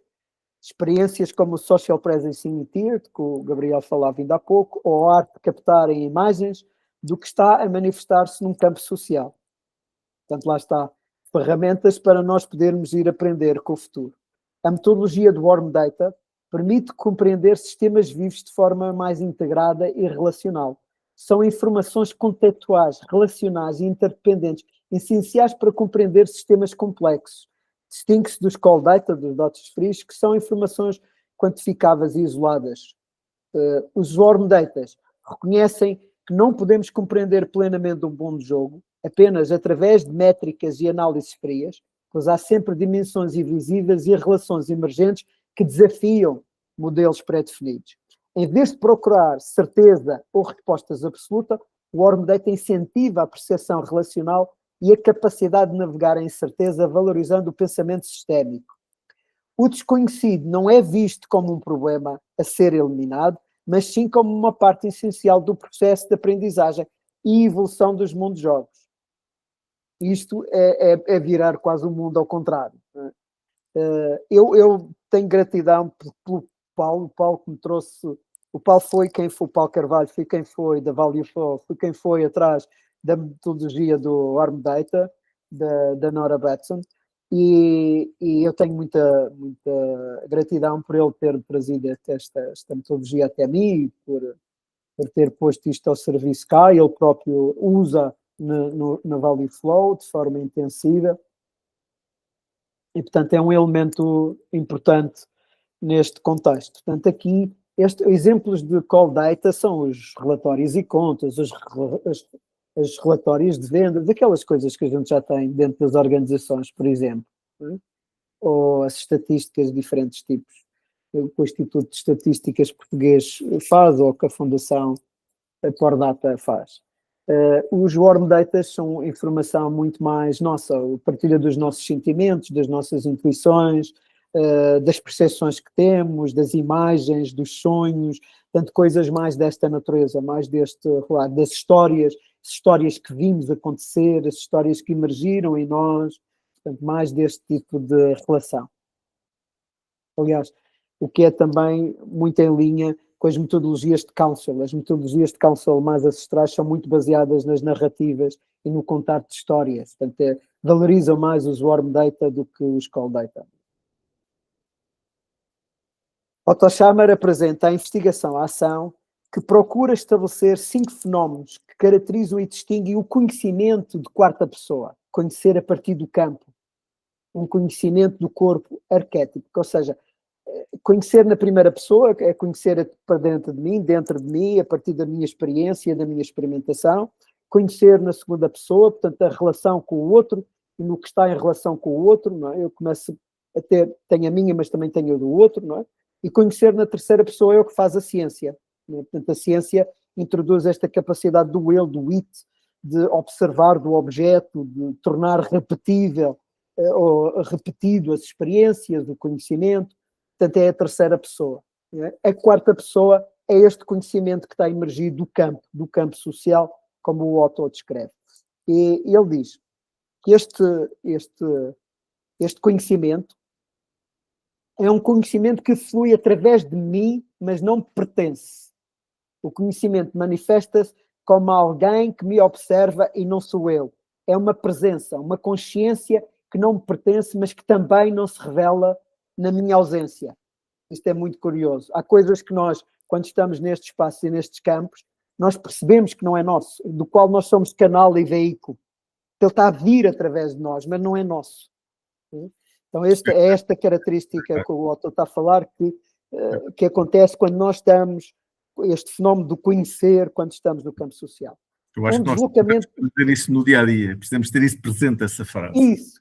Speaker 1: experiências como o Social Presencing Theory, que o Gabriel falava ainda há pouco, ou a arte de captar em imagens do que está a manifestar-se num campo social. Portanto, lá está, ferramentas para nós podermos ir aprender com o futuro. A metodologia do Warm Data permite compreender sistemas vivos de forma mais integrada e relacional. São informações contextuais, relacionais e interdependentes, essenciais para compreender sistemas complexos, Distingue-se dos call data, dos dados frios, que são informações quantificáveis e isoladas. Os warm datas reconhecem que não podemos compreender plenamente um bom jogo apenas através de métricas e análises frias, pois há sempre dimensões invisíveis e relações emergentes que desafiam modelos pré-definidos. Em vez de procurar certeza ou respostas absolutas, o warm data incentiva a percepção relacional e a capacidade de navegar em incerteza, valorizando o pensamento sistémico. O desconhecido não é visto como um problema a ser eliminado, mas sim como uma parte essencial do processo de aprendizagem e evolução dos mundos jogos. Isto é virar quase o mundo ao contrário. Eu tenho gratidão pelo Paulo. O Paulo que me trouxe. O Paulo foi quem foi, o Paulo Carvalho foi quem foi da Value Flow, foi quem foi atrás da metodologia do Warm Data, da Nora Batson, e eu tenho muita gratidão por ele ter trazido esta metodologia até mim, por ter posto isto ao serviço cá. Ele próprio usa na Value Flow de forma intensiva, e portanto é um elemento importante neste contexto. Portanto, aqui exemplos de call data são os relatórios e contas, os relatórios de vendas, aquelas coisas que a gente já tem dentro das organizações, por exemplo, ou as estatísticas de diferentes tipos, que o Instituto de Estatísticas Português faz, ou que a Fundação Pordata faz. Os warm data são informação muito mais nossa, a partilha dos nossos sentimentos, das nossas intuições, das percepções que temos, das imagens, dos sonhos, portanto, coisas mais desta natureza, mais deste relato, das histórias que vimos acontecer, as histórias que emergiram em nós, portanto, mais deste tipo de relação. Aliás, o que é também muito em linha com as metodologias de counsel. As metodologias de counsel mais ancestrais são muito baseadas nas narrativas e no contar de histórias, portanto, valorizam mais os warm data do que os call data. Otto Scharmer apresenta a investigação-ação que procura estabelecer 5 fenómenos que caracterizam e distinguem o conhecimento de quarta pessoa, conhecer a partir do campo, um conhecimento do corpo arquétipo, ou seja, conhecer na primeira pessoa é conhecer para dentro de mim, a partir da minha experiência, da minha experimentação. Conhecer na segunda pessoa, portanto, a relação com o outro e no que está em relação com o outro, não é? Eu começo a tenho a minha, mas também tenho a do outro, não é? E conhecer na terceira pessoa é o que faz a ciência, não é? Portanto, a ciência introduz esta capacidade do eu, do it, de observar do objeto, de tornar repetível ou repetido as experiências, o conhecimento. Portanto, é a terceira pessoa. A quarta pessoa é este conhecimento que está emergido do campo social, como o Otto descreve. E ele diz que este conhecimento é um conhecimento que flui através de mim, mas não me pertence. O conhecimento manifesta-se como alguém que me observa e não sou eu. É uma presença, uma consciência que não me pertence, mas que também não se revela na minha ausência. Isto é muito curioso. Há coisas que nós, quando estamos nestes espaços e nestes campos, nós percebemos que não é nosso, do qual nós somos canal e veículo. Ele está a vir através de nós, mas não é nosso. Então, é esta característica que o Otto está a falar, que acontece quando nós estamos, este fenómeno do conhecer, quando estamos no campo social.
Speaker 2: Eu acho que nós precisamos ter isso no dia-a-dia, precisamos ter isso presente, essa frase.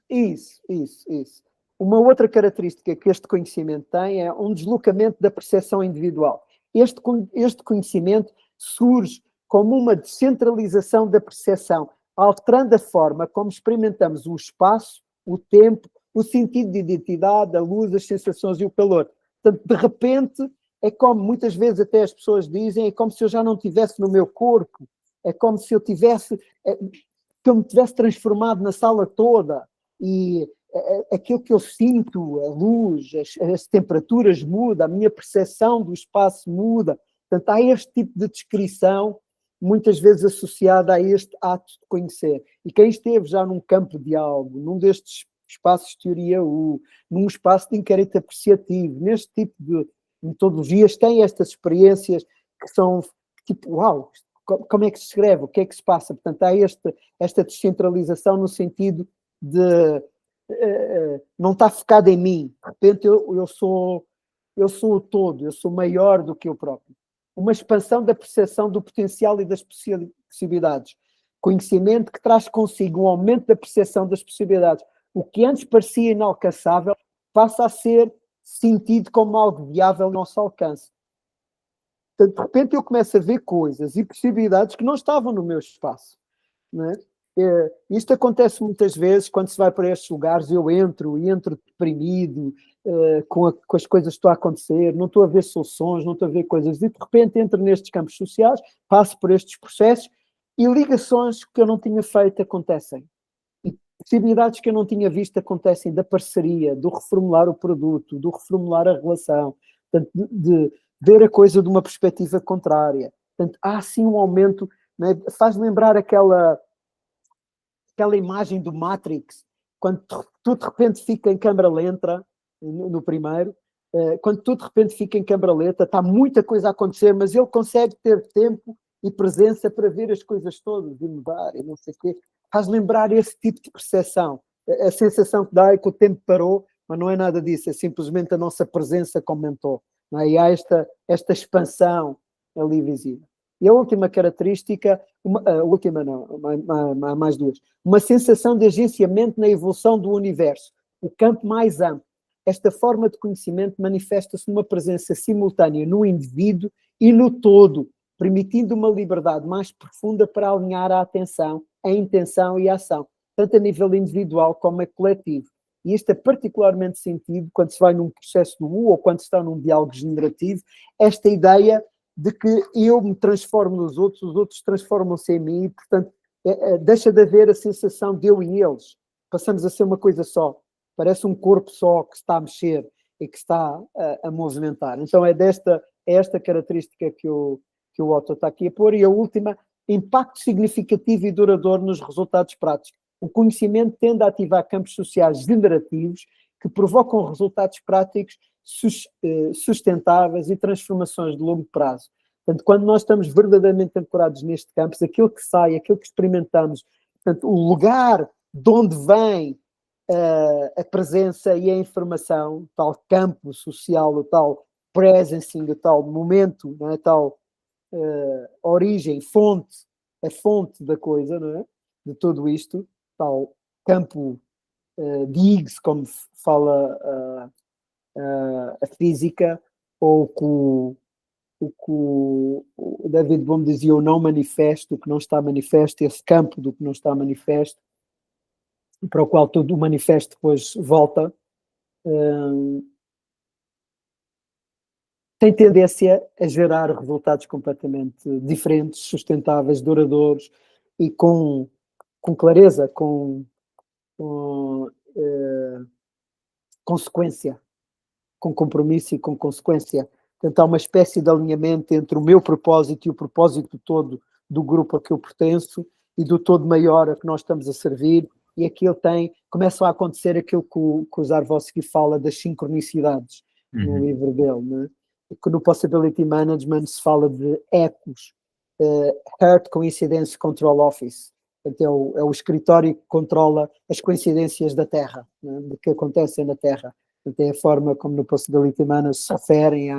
Speaker 1: Isso. Uma outra característica que este conhecimento tem é um deslocamento da percepção individual. Este conhecimento surge como uma descentralização da percepção, alterando a forma como experimentamos o espaço, o tempo, o sentido de identidade, a luz, as sensações e o calor. Portanto, de repente, é como muitas vezes até as pessoas dizem, é como se eu já não estivesse no meu corpo, é como se eu me tivesse transformado na sala toda, e aquilo que eu sinto, a luz, as temperaturas mudam, a minha percepção do espaço muda. Portanto, há este tipo de descrição, muitas vezes associada a este ato de conhecer. E quem esteve já num campo de algo, num destes espaços de teoria U, num espaço de inquérito apreciativo, neste tipo de metodologias, tem estas experiências que são tipo, uau, como é que se escreve, o que é que se passa? Portanto, há esta descentralização no sentido de não está focado em mim. De repente eu sou o todo, eu sou maior do que eu próprio. Uma expansão da percepção do potencial e das possibilidades. Conhecimento que traz consigo um aumento da percepção das possibilidades. O que antes parecia inalcançável passa a ser sentido como algo viável ao nosso alcance. Portanto, de repente eu começo a ver coisas e possibilidades que não estavam no meu espaço. Não é? Isto acontece muitas vezes quando se vai para estes lugares, eu entro deprimido, com as coisas que estão a acontecer, não estou a ver soluções, não estou a ver coisas, e de repente entro nestes campos sociais, passo por estes processos e ligações que eu não tinha feito acontecem. E possibilidades que eu não tinha visto acontecem da parceria, do reformular o produto, do reformular a relação, portanto, de ver a coisa de uma perspectiva contrária. Portanto, há assim um aumento, né? Faz lembrar aquela imagem do Matrix, quando tudo de repente fica em câmara lenta, no primeiro, quando tudo de repente fica em câmara lenta, está muita coisa a acontecer, mas ele consegue ter tempo e presença para ver as coisas todas e mudar e não sei o quê. Faz lembrar esse tipo de percepção. A sensação que dá é que o tempo parou, mas não é nada disso, é simplesmente a nossa presença que aumentou. Não é? E há esta expansão ali visível. E a última característica, a última não, há mais duas, uma sensação de agenciamento na evolução do universo, o campo mais amplo. Esta forma de conhecimento manifesta-se numa presença simultânea no indivíduo e no todo, permitindo uma liberdade mais profunda para alinhar a atenção, a intenção e a ação, tanto a nível individual como a coletivo. E isto é particularmente sentido quando se vai num processo do U ou quando se está num diálogo generativo, esta ideia de que eu me transformo nos outros, os outros transformam-se em mim, e, portanto, deixa de haver a sensação de eu e eles. Passamos a ser uma coisa só. Parece um corpo só que está a mexer e que está a movimentar. Então é esta característica que o Otto está aqui a pôr. E a última, impacto significativo e duradouro nos resultados práticos. O conhecimento tende a ativar campos sociais generativos que provocam resultados práticos sustentáveis e transformações de longo prazo. Portanto, quando nós estamos verdadeiramente ancorados neste campo, aquilo que sai, aquilo que experimentamos, portanto, o lugar de onde vem a presença e a informação, o tal campo social, o tal presencing, o tal momento, não é? Tal origem, a fonte da coisa, não é? De tudo isto, tal campo Higgs, como fala a física, ou o que o David Bohm dizia, o não manifesto, o que não está manifesto, esse campo do que não está manifesto, para o qual todo o manifesto depois volta, tem tendência a gerar resultados completamente diferentes, sustentáveis, duradouros e com clareza, com consequência, com compromisso e com consequência. Portanto, há uma espécie de alinhamento entre o meu propósito e o propósito todo do grupo a que eu pertenço e do todo maior a que nós estamos a servir, e aquilo começa a acontecer aquilo que o Zarvosky fala das sincronicidades no livro dele, né? Que no Possibility Management se fala de ecos, Earth Coincidence Control Office. Portanto, é o escritório que controla as coincidências da Terra, né? De que acontecem na Terra. Portanto, é a forma como no Possibility Management se referem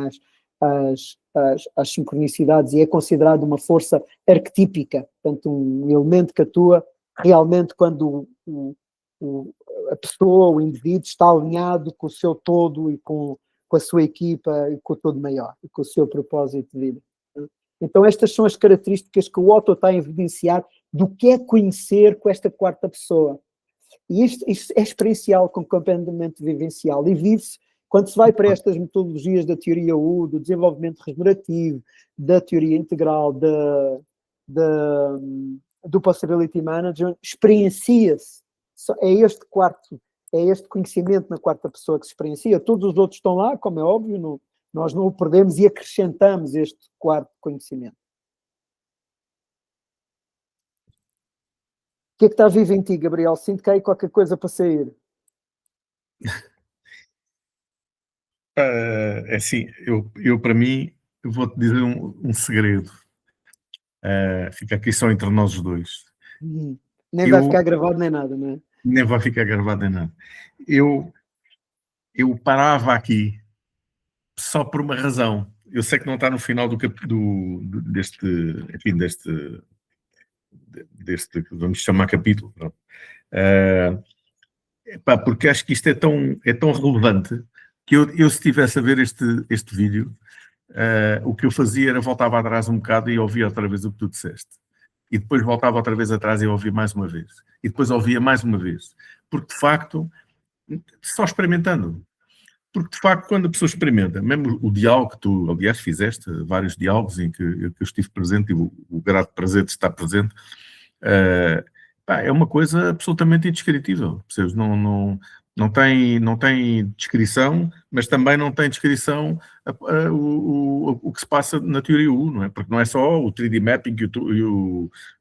Speaker 1: às sincronicidades, e é considerado uma força arquetípica, portanto um elemento que atua realmente quando a pessoa, o indivíduo, está alinhado com o seu todo e com a sua equipa e com o todo maior, e com o seu propósito de vida. Então estas são as características que o Otto está a evidenciar do que é conhecer com esta quarta pessoa. E isto é experiencial, com acompanhamento vivencial, e vive-se quando se vai para estas metodologias da teoria U, do desenvolvimento regenerativo, da teoria integral, do Possibility Management, experiencia-se. É este conhecimento na quarta pessoa que se experiencia. Todos os outros estão lá, como é óbvio, nós não o perdemos e acrescentamos este quarto conhecimento. O que é que está vivo em ti, Gabriel? Sinto que há aí qualquer coisa para sair.
Speaker 2: É assim, eu para mim, eu vou-te dizer um segredo. Fica aqui só entre nós os dois.
Speaker 1: Nem vai ficar gravado nem nada, não é?
Speaker 2: Nem vai ficar gravado em nada. Eu parava aqui só por uma razão. Eu sei que não está no final deste, vamos chamar capítulo. Porque acho que isto é tão relevante que eu se estivesse a ver este vídeo, o que eu fazia era voltava atrás um bocado e ouvia outra vez o que tu disseste. E depois voltava outra vez atrás e ouvia mais uma vez. E depois ouvia mais uma vez. Porque, de facto, só experimentando. Porque, de facto, quando a pessoa experimenta, mesmo o diálogo que tu, aliás, fizeste, vários diálogos em que eu estive presente e o grato prazer de estar presente, é uma coisa absolutamente indescritível. Percebes? Não tem descrição, mas também não tem descrição o que se passa na teoria U, não é? Porque não é só o 3D mapping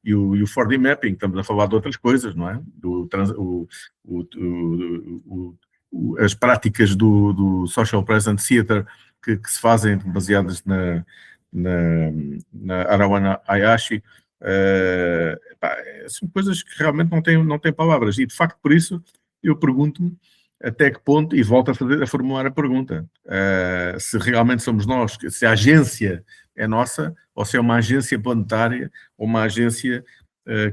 Speaker 2: e o 4D mapping, estamos a falar de outras coisas, não é? As práticas do Social Present Theater que se fazem baseadas na Arawana Hayashi, são coisas que realmente não têm palavras. E, de facto, por isso, eu pergunto-me até que ponto, e volto a formular a pergunta, se realmente somos nós, se a agência é nossa, ou se é uma agência planetária, ou uma agência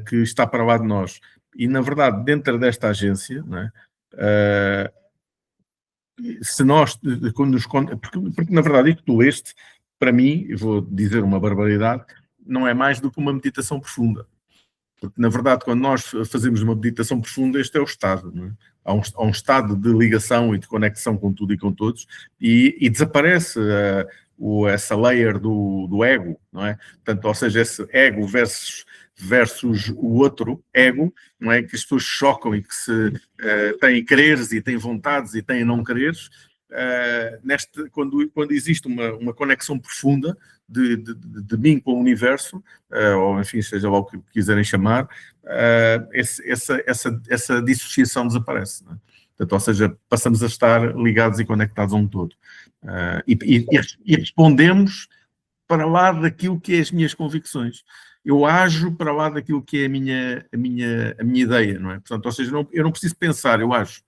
Speaker 2: que está para lá de nós. E, na verdade, dentro desta agência, não é? Se nós, porque na verdade isto que tu leste, para mim, eu vou dizer uma barbaridade, não é mais do que uma meditação profunda. Porque, na verdade, quando nós fazemos uma meditação profunda, este é o estado, não é? Há um estado de ligação e de conexão com tudo e com todos, e desaparece essa layer do ego, não é? Portanto, ou seja, esse ego versus o outro ego, não é? Que as pessoas chocam e que têm quereres e têm vontades e têm não quereres, quando existe uma conexão profunda de mim com o universo, ou enfim, seja lá o que quiserem chamar, essa dissociação desaparece. Não é? Portanto, ou seja, passamos a estar ligados e conectados a um todo. E respondemos para lá daquilo que é as minhas convicções. Eu ajo para lá daquilo que é a minha ideia, não é? Portanto, ou seja, eu não preciso pensar, eu ajo,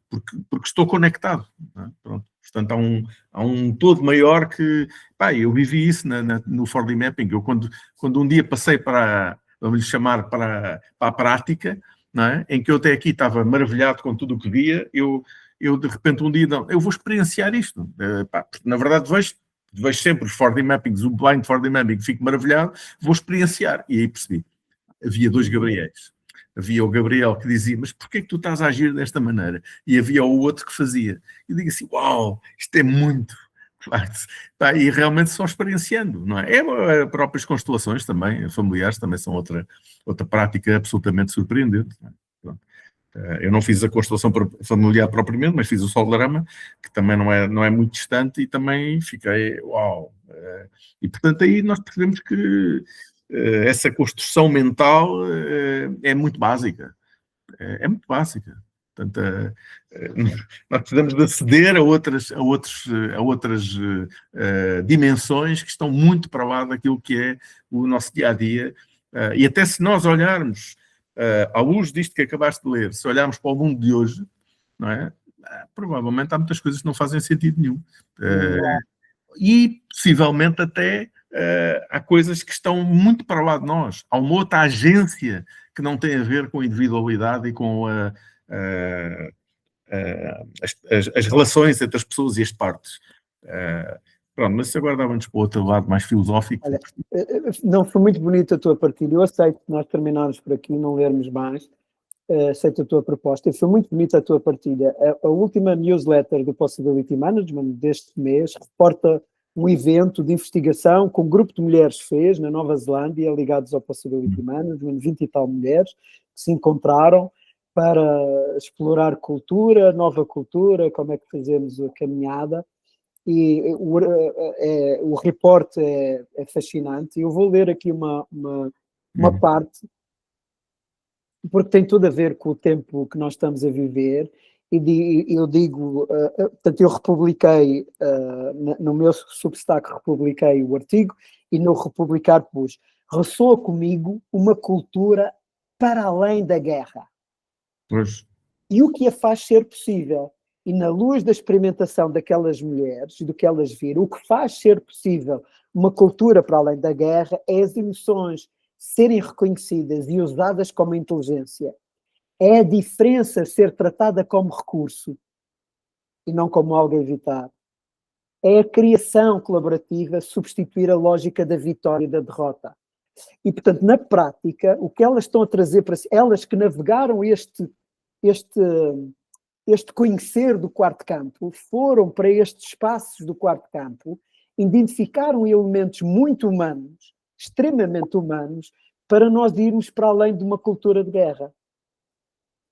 Speaker 2: porque estou conectado. Não é? Pronto. Portanto, há um todo maior que... eu vivi isso no 4D Mapping. Eu, quando um dia passei vamos chamar, para a prática, não é? Em que eu até aqui estava maravilhado com tudo o que via, eu de repente um dia, não, eu vou experienciar isto. Porque, na verdade, vejo sempre os 4D Mappings, o blind 4D Mapping, fico maravilhado, vou experienciar. E aí percebi. Havia dois Gabriéis. Havia o Gabriel que dizia, mas porquê é que tu estás a agir desta maneira? E havia o outro que fazia. E digo assim, uau, isto é muito. E realmente só experienciando, não é? As próprias constelações também, familiares, também são outra prática absolutamente surpreendente. Não é? Eu não fiz a constelação familiar propriamente, mas fiz o Solderama, que também não é muito distante, e também fiquei, uau. E portanto aí nós percebemos que essa construção mental é muito básica. É muito básica. Portanto, nós precisamos de aceder a outras dimensões que estão muito para lá daquilo que é o nosso dia-a-dia. E até se nós olharmos, à luz disto que acabaste de ler, se olharmos para o mundo de hoje, não é? Provavelmente há muitas coisas que não fazem sentido nenhum. E possivelmente até há coisas que estão muito para lá de nós. Há uma outra agência que não tem a ver com a individualidade e com as relações entre as pessoas e as partes. Pronto, mas agora dava-nos para o outro lado mais filosófico.
Speaker 1: Olha, não, foi muito bonita a tua partilha. Eu aceito que nós terminarmos por aqui, não lermos mais. Aceito a tua proposta e foi muito bonita a tua partilha. A última newsletter do Possibility Management deste mês reporta um evento de investigação que um grupo de mulheres fez na Nova Zelândia, ligados ao Possibility Management, 20 e tal mulheres, que se encontraram para explorar cultura, nova cultura, como é que fazemos a caminhada, e o reporte é fascinante. Eu vou ler aqui uma parte, porque tem tudo a ver com o tempo que nós estamos a viver, e eu digo, portanto, eu republiquei, no meu Substack republiquei o artigo, e no republicar pus, ressoa comigo uma cultura para além da guerra.
Speaker 2: Pois.
Speaker 1: e o que a faz ser possível. E na luz da experimentação daquelas mulheres e do que elas viram, o que faz ser possível uma cultura para além da guerra é as emoções serem reconhecidas e usadas como inteligência. É a diferença ser tratada como recurso e não como algo a evitar. É a criação colaborativa substituir a lógica da vitória e da derrota. E, portanto, na prática, o que elas estão a trazer para si, elas que navegaram este conhecer do quarto campo, foram para estes espaços do quarto campo, identificaram elementos muito humanos, extremamente humanos, para nós irmos para além de uma cultura de guerra.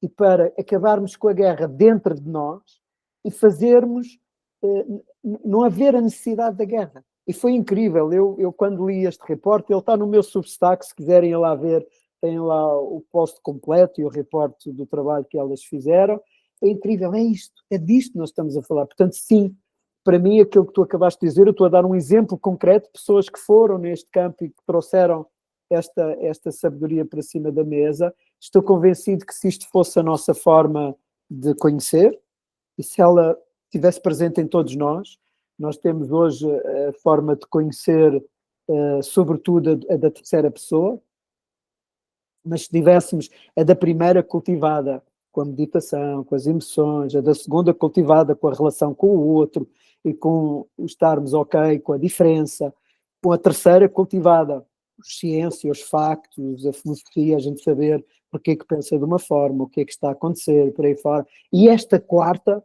Speaker 1: E para acabarmos com a guerra dentro de nós e fazermos, não haver a necessidade da guerra. E foi incrível, eu quando li este reporte, ele está no meu Substack, se quiserem ir lá ver, tem lá o post completo e o reporte do trabalho que elas fizeram. É incrível, é isto, é disto que nós estamos a falar. Portanto, sim, para mim, aquilo que tu acabaste de dizer, eu estou a dar um exemplo concreto de pessoas que foram neste campo e que trouxeram esta sabedoria para cima da mesa. Estou convencido que se isto fosse a nossa forma de conhecer, e se ela estivesse presente em todos nós temos hoje a forma de conhecer, sobretudo a da terceira pessoa, mas se tivéssemos a da primeira cultivada com a meditação, com as emoções, a da segunda cultivada com a relação com o outro e com o estarmos ok com a diferença, com a terceira cultivada a ciência, os factos, a filosofia, a gente saber porque é que pensa de uma forma, o que é que está a acontecer, por aí fora. E esta quarta,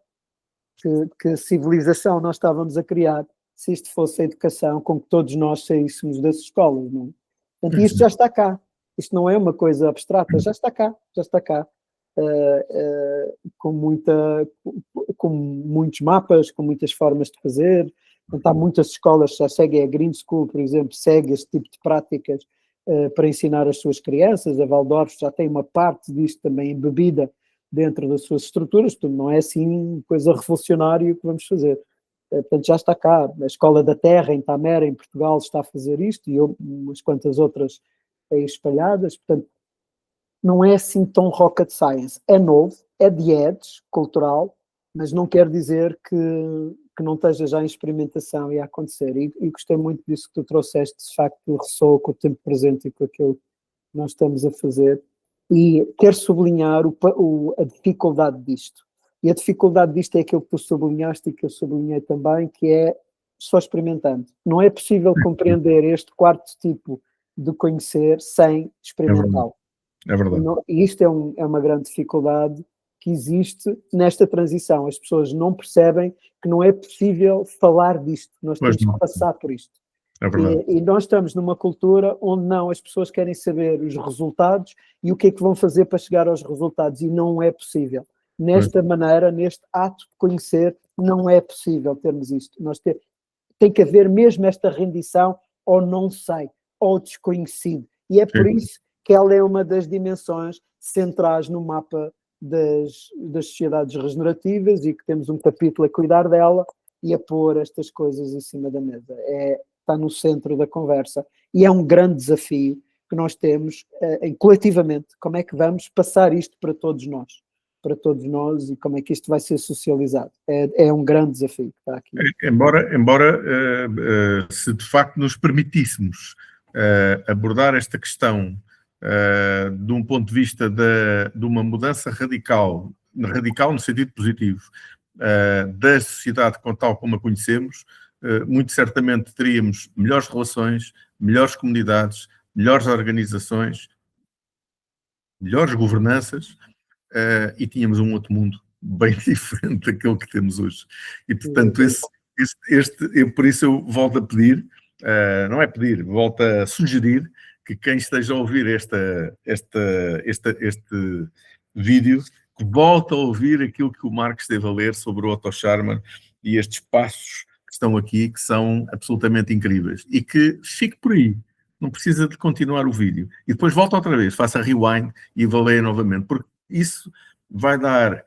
Speaker 1: que civilização nós estávamos a criar, se isto fosse a educação com que todos nós saíssemos das escolas, não é? Portanto, isto já está cá. Isto não é uma coisa abstrata, já está cá, já está cá. Com muitos mapas, com muitas formas de fazer. Portanto, há muitas escolas que já seguem a Green School, por exemplo, segue este tipo de práticas para ensinar as suas crianças. A Waldorf já tem uma parte disto também embebida dentro das suas estruturas, portanto não é assim coisa revolucionária que vamos fazer. Portanto, já está cá. A Escola da Terra, em Tamera, em Portugal, está a fazer isto e umas quantas outras aí espalhadas. Portanto, não é assim tão rocket science. É novo, é de edge cultural, mas não quer dizer que não esteja já em experimentação e a acontecer. E gostei muito disso que tu trouxeste, de facto, ressoa com o tempo presente e com aquilo que nós estamos a fazer. E quero sublinhar a dificuldade disto. E a dificuldade disto é aquilo que tu sublinhaste e que eu sublinhei também, que é só experimentando. Não é possível compreender este quarto tipo de conhecer sem experimentá-lo.
Speaker 2: É verdade.
Speaker 1: E isto é uma grande dificuldade que existe nesta transição. As pessoas não percebem que não é possível falar disto. Nós temos que passar por isto.
Speaker 2: É verdade.
Speaker 1: E nós estamos numa cultura onde não, as pessoas querem saber os resultados e o que é que vão fazer para chegar aos resultados, e não é possível. Nesta maneira, neste ato de conhecer, não é possível termos isto. Tem que haver mesmo esta rendição ao não sei, ao desconhecido. E é por isso que ela é uma das dimensões centrais no mapa das sociedades regenerativas e que temos um capítulo a cuidar dela e a pôr estas coisas em cima da mesa. Está no centro da conversa e é um grande desafio que nós temos coletivamente. Como é que vamos passar isto para todos nós e como é que isto vai ser socializado? É um grande desafio que está aqui.
Speaker 2: Embora se de facto nos permitíssemos abordar esta questão de um ponto de vista de uma mudança radical no sentido positivo, da sociedade tal como a conhecemos, muito certamente teríamos melhores relações, melhores comunidades, melhores organizações, melhores governanças, e tínhamos um outro mundo bem diferente daquele que temos hoje. E, portanto, por isso eu volto a pedir, não é pedir, volto a sugerir que quem esteja a ouvir este vídeo, que volte a ouvir aquilo que o Marcos esteve a ler sobre o Otto Scharmer e estes passos que estão aqui, que são absolutamente incríveis. E que fique por aí. Não precisa de continuar o vídeo. E depois volta outra vez, faça rewind e leia novamente. Porque isso vai dar...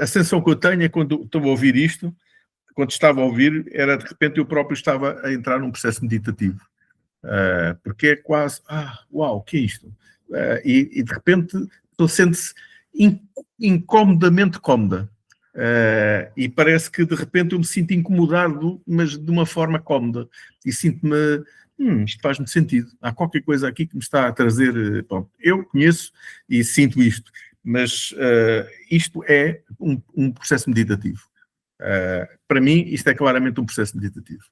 Speaker 2: a sensação que eu tenho é quando estou a ouvir isto, quando estava a ouvir, era de repente eu próprio estava a entrar num processo meditativo. Porque é quase, uau, o que é isto? E de repente sente-se incomodamente cómoda. E parece que de repente eu me sinto incomodado, mas de uma forma cómoda. E sinto-me, isto faz-me sentido. Há qualquer coisa aqui que me está a trazer. Bom, eu conheço e sinto isto, mas isto é um processo meditativo. Para mim, isto é claramente um processo meditativo.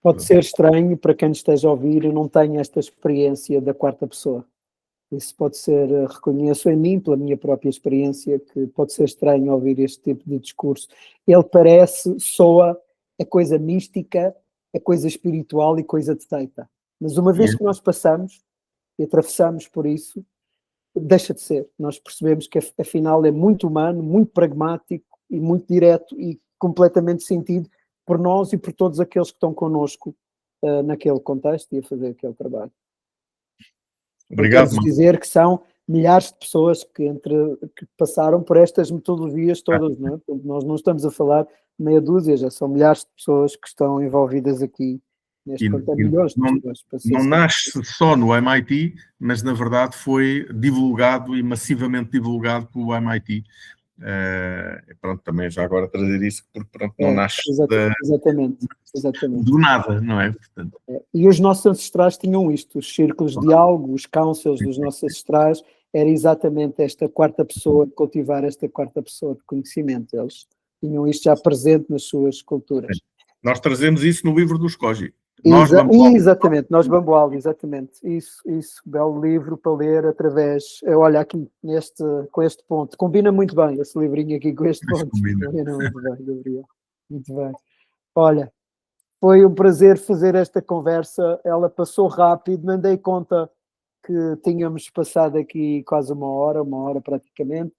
Speaker 1: Pode ser estranho para quem esteja a ouvir e não tenha esta experiência da quarta pessoa. Isso pode ser, reconheço em mim, pela minha própria experiência, que pode ser estranho ouvir este tipo de discurso. Ele soa, é coisa mística, é coisa espiritual e coisa de teita. Mas uma vez que nós passamos e atravessamos por isso, deixa de ser. Nós percebemos que afinal é muito humano, muito pragmático e muito direto e completamente sentido por nós e por todos aqueles que estão connosco naquele contexto e a fazer aquele trabalho.
Speaker 2: Obrigado,
Speaker 1: Quero dizer que são milhares de pessoas que passaram por estas metodologias todas, não é? Nós não estamos a falar meia dúzia, já são milhares de pessoas que estão envolvidas aqui neste contexto. Milhões de pessoas.
Speaker 2: Não nasce só no MIT, mas na verdade foi divulgado e massivamente divulgado pelo MIT. Pronto, também já agora trazer isso, porque pronto, não nasce
Speaker 1: exatamente.
Speaker 2: do nada, não é? Portanto,
Speaker 1: E os nossos ancestrais tinham isto, os círculos de diálogo, os councils dos nossos ancestrais, era exatamente esta quarta pessoa, cultivar esta quarta pessoa de conhecimento. Eles tinham isto já presente nas suas culturas.
Speaker 2: Nós trazemos isso no livro dos Koji.
Speaker 1: Exatamente, Nós Bamboalho, exatamente. Isso, belo livro para ler através. Olha aqui, com este ponto. Combina muito bem esse livrinho aqui com este ponto. Combina muito bem, Gabriel. Muito bem. Olha, foi um prazer fazer esta conversa. Ela passou rápido, não dei conta que tínhamos passado aqui quase uma hora praticamente.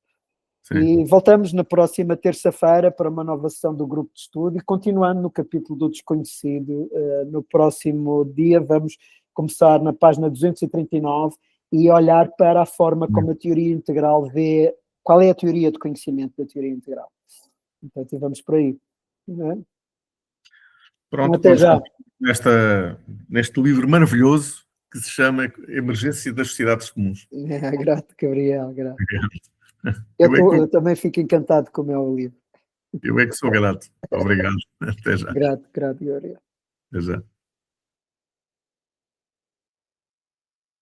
Speaker 1: Sim. E voltamos na próxima terça-feira para uma nova sessão do grupo de estudo e continuando no capítulo do desconhecido. No próximo dia vamos começar na página 239 e olhar para a forma como a teoria integral vê qual é a teoria de conhecimento da teoria integral. Então vamos por aí. Não é?
Speaker 2: Pronto, até já. Neste livro maravilhoso que se chama Emergência das Sociedades Comuns.
Speaker 1: Grato, Gabriel, grato. Eu também fico encantado com o meu livro.
Speaker 2: Eu é que sou grato. Obrigado. Até já.
Speaker 1: Grato, Gabriel.
Speaker 2: Até já.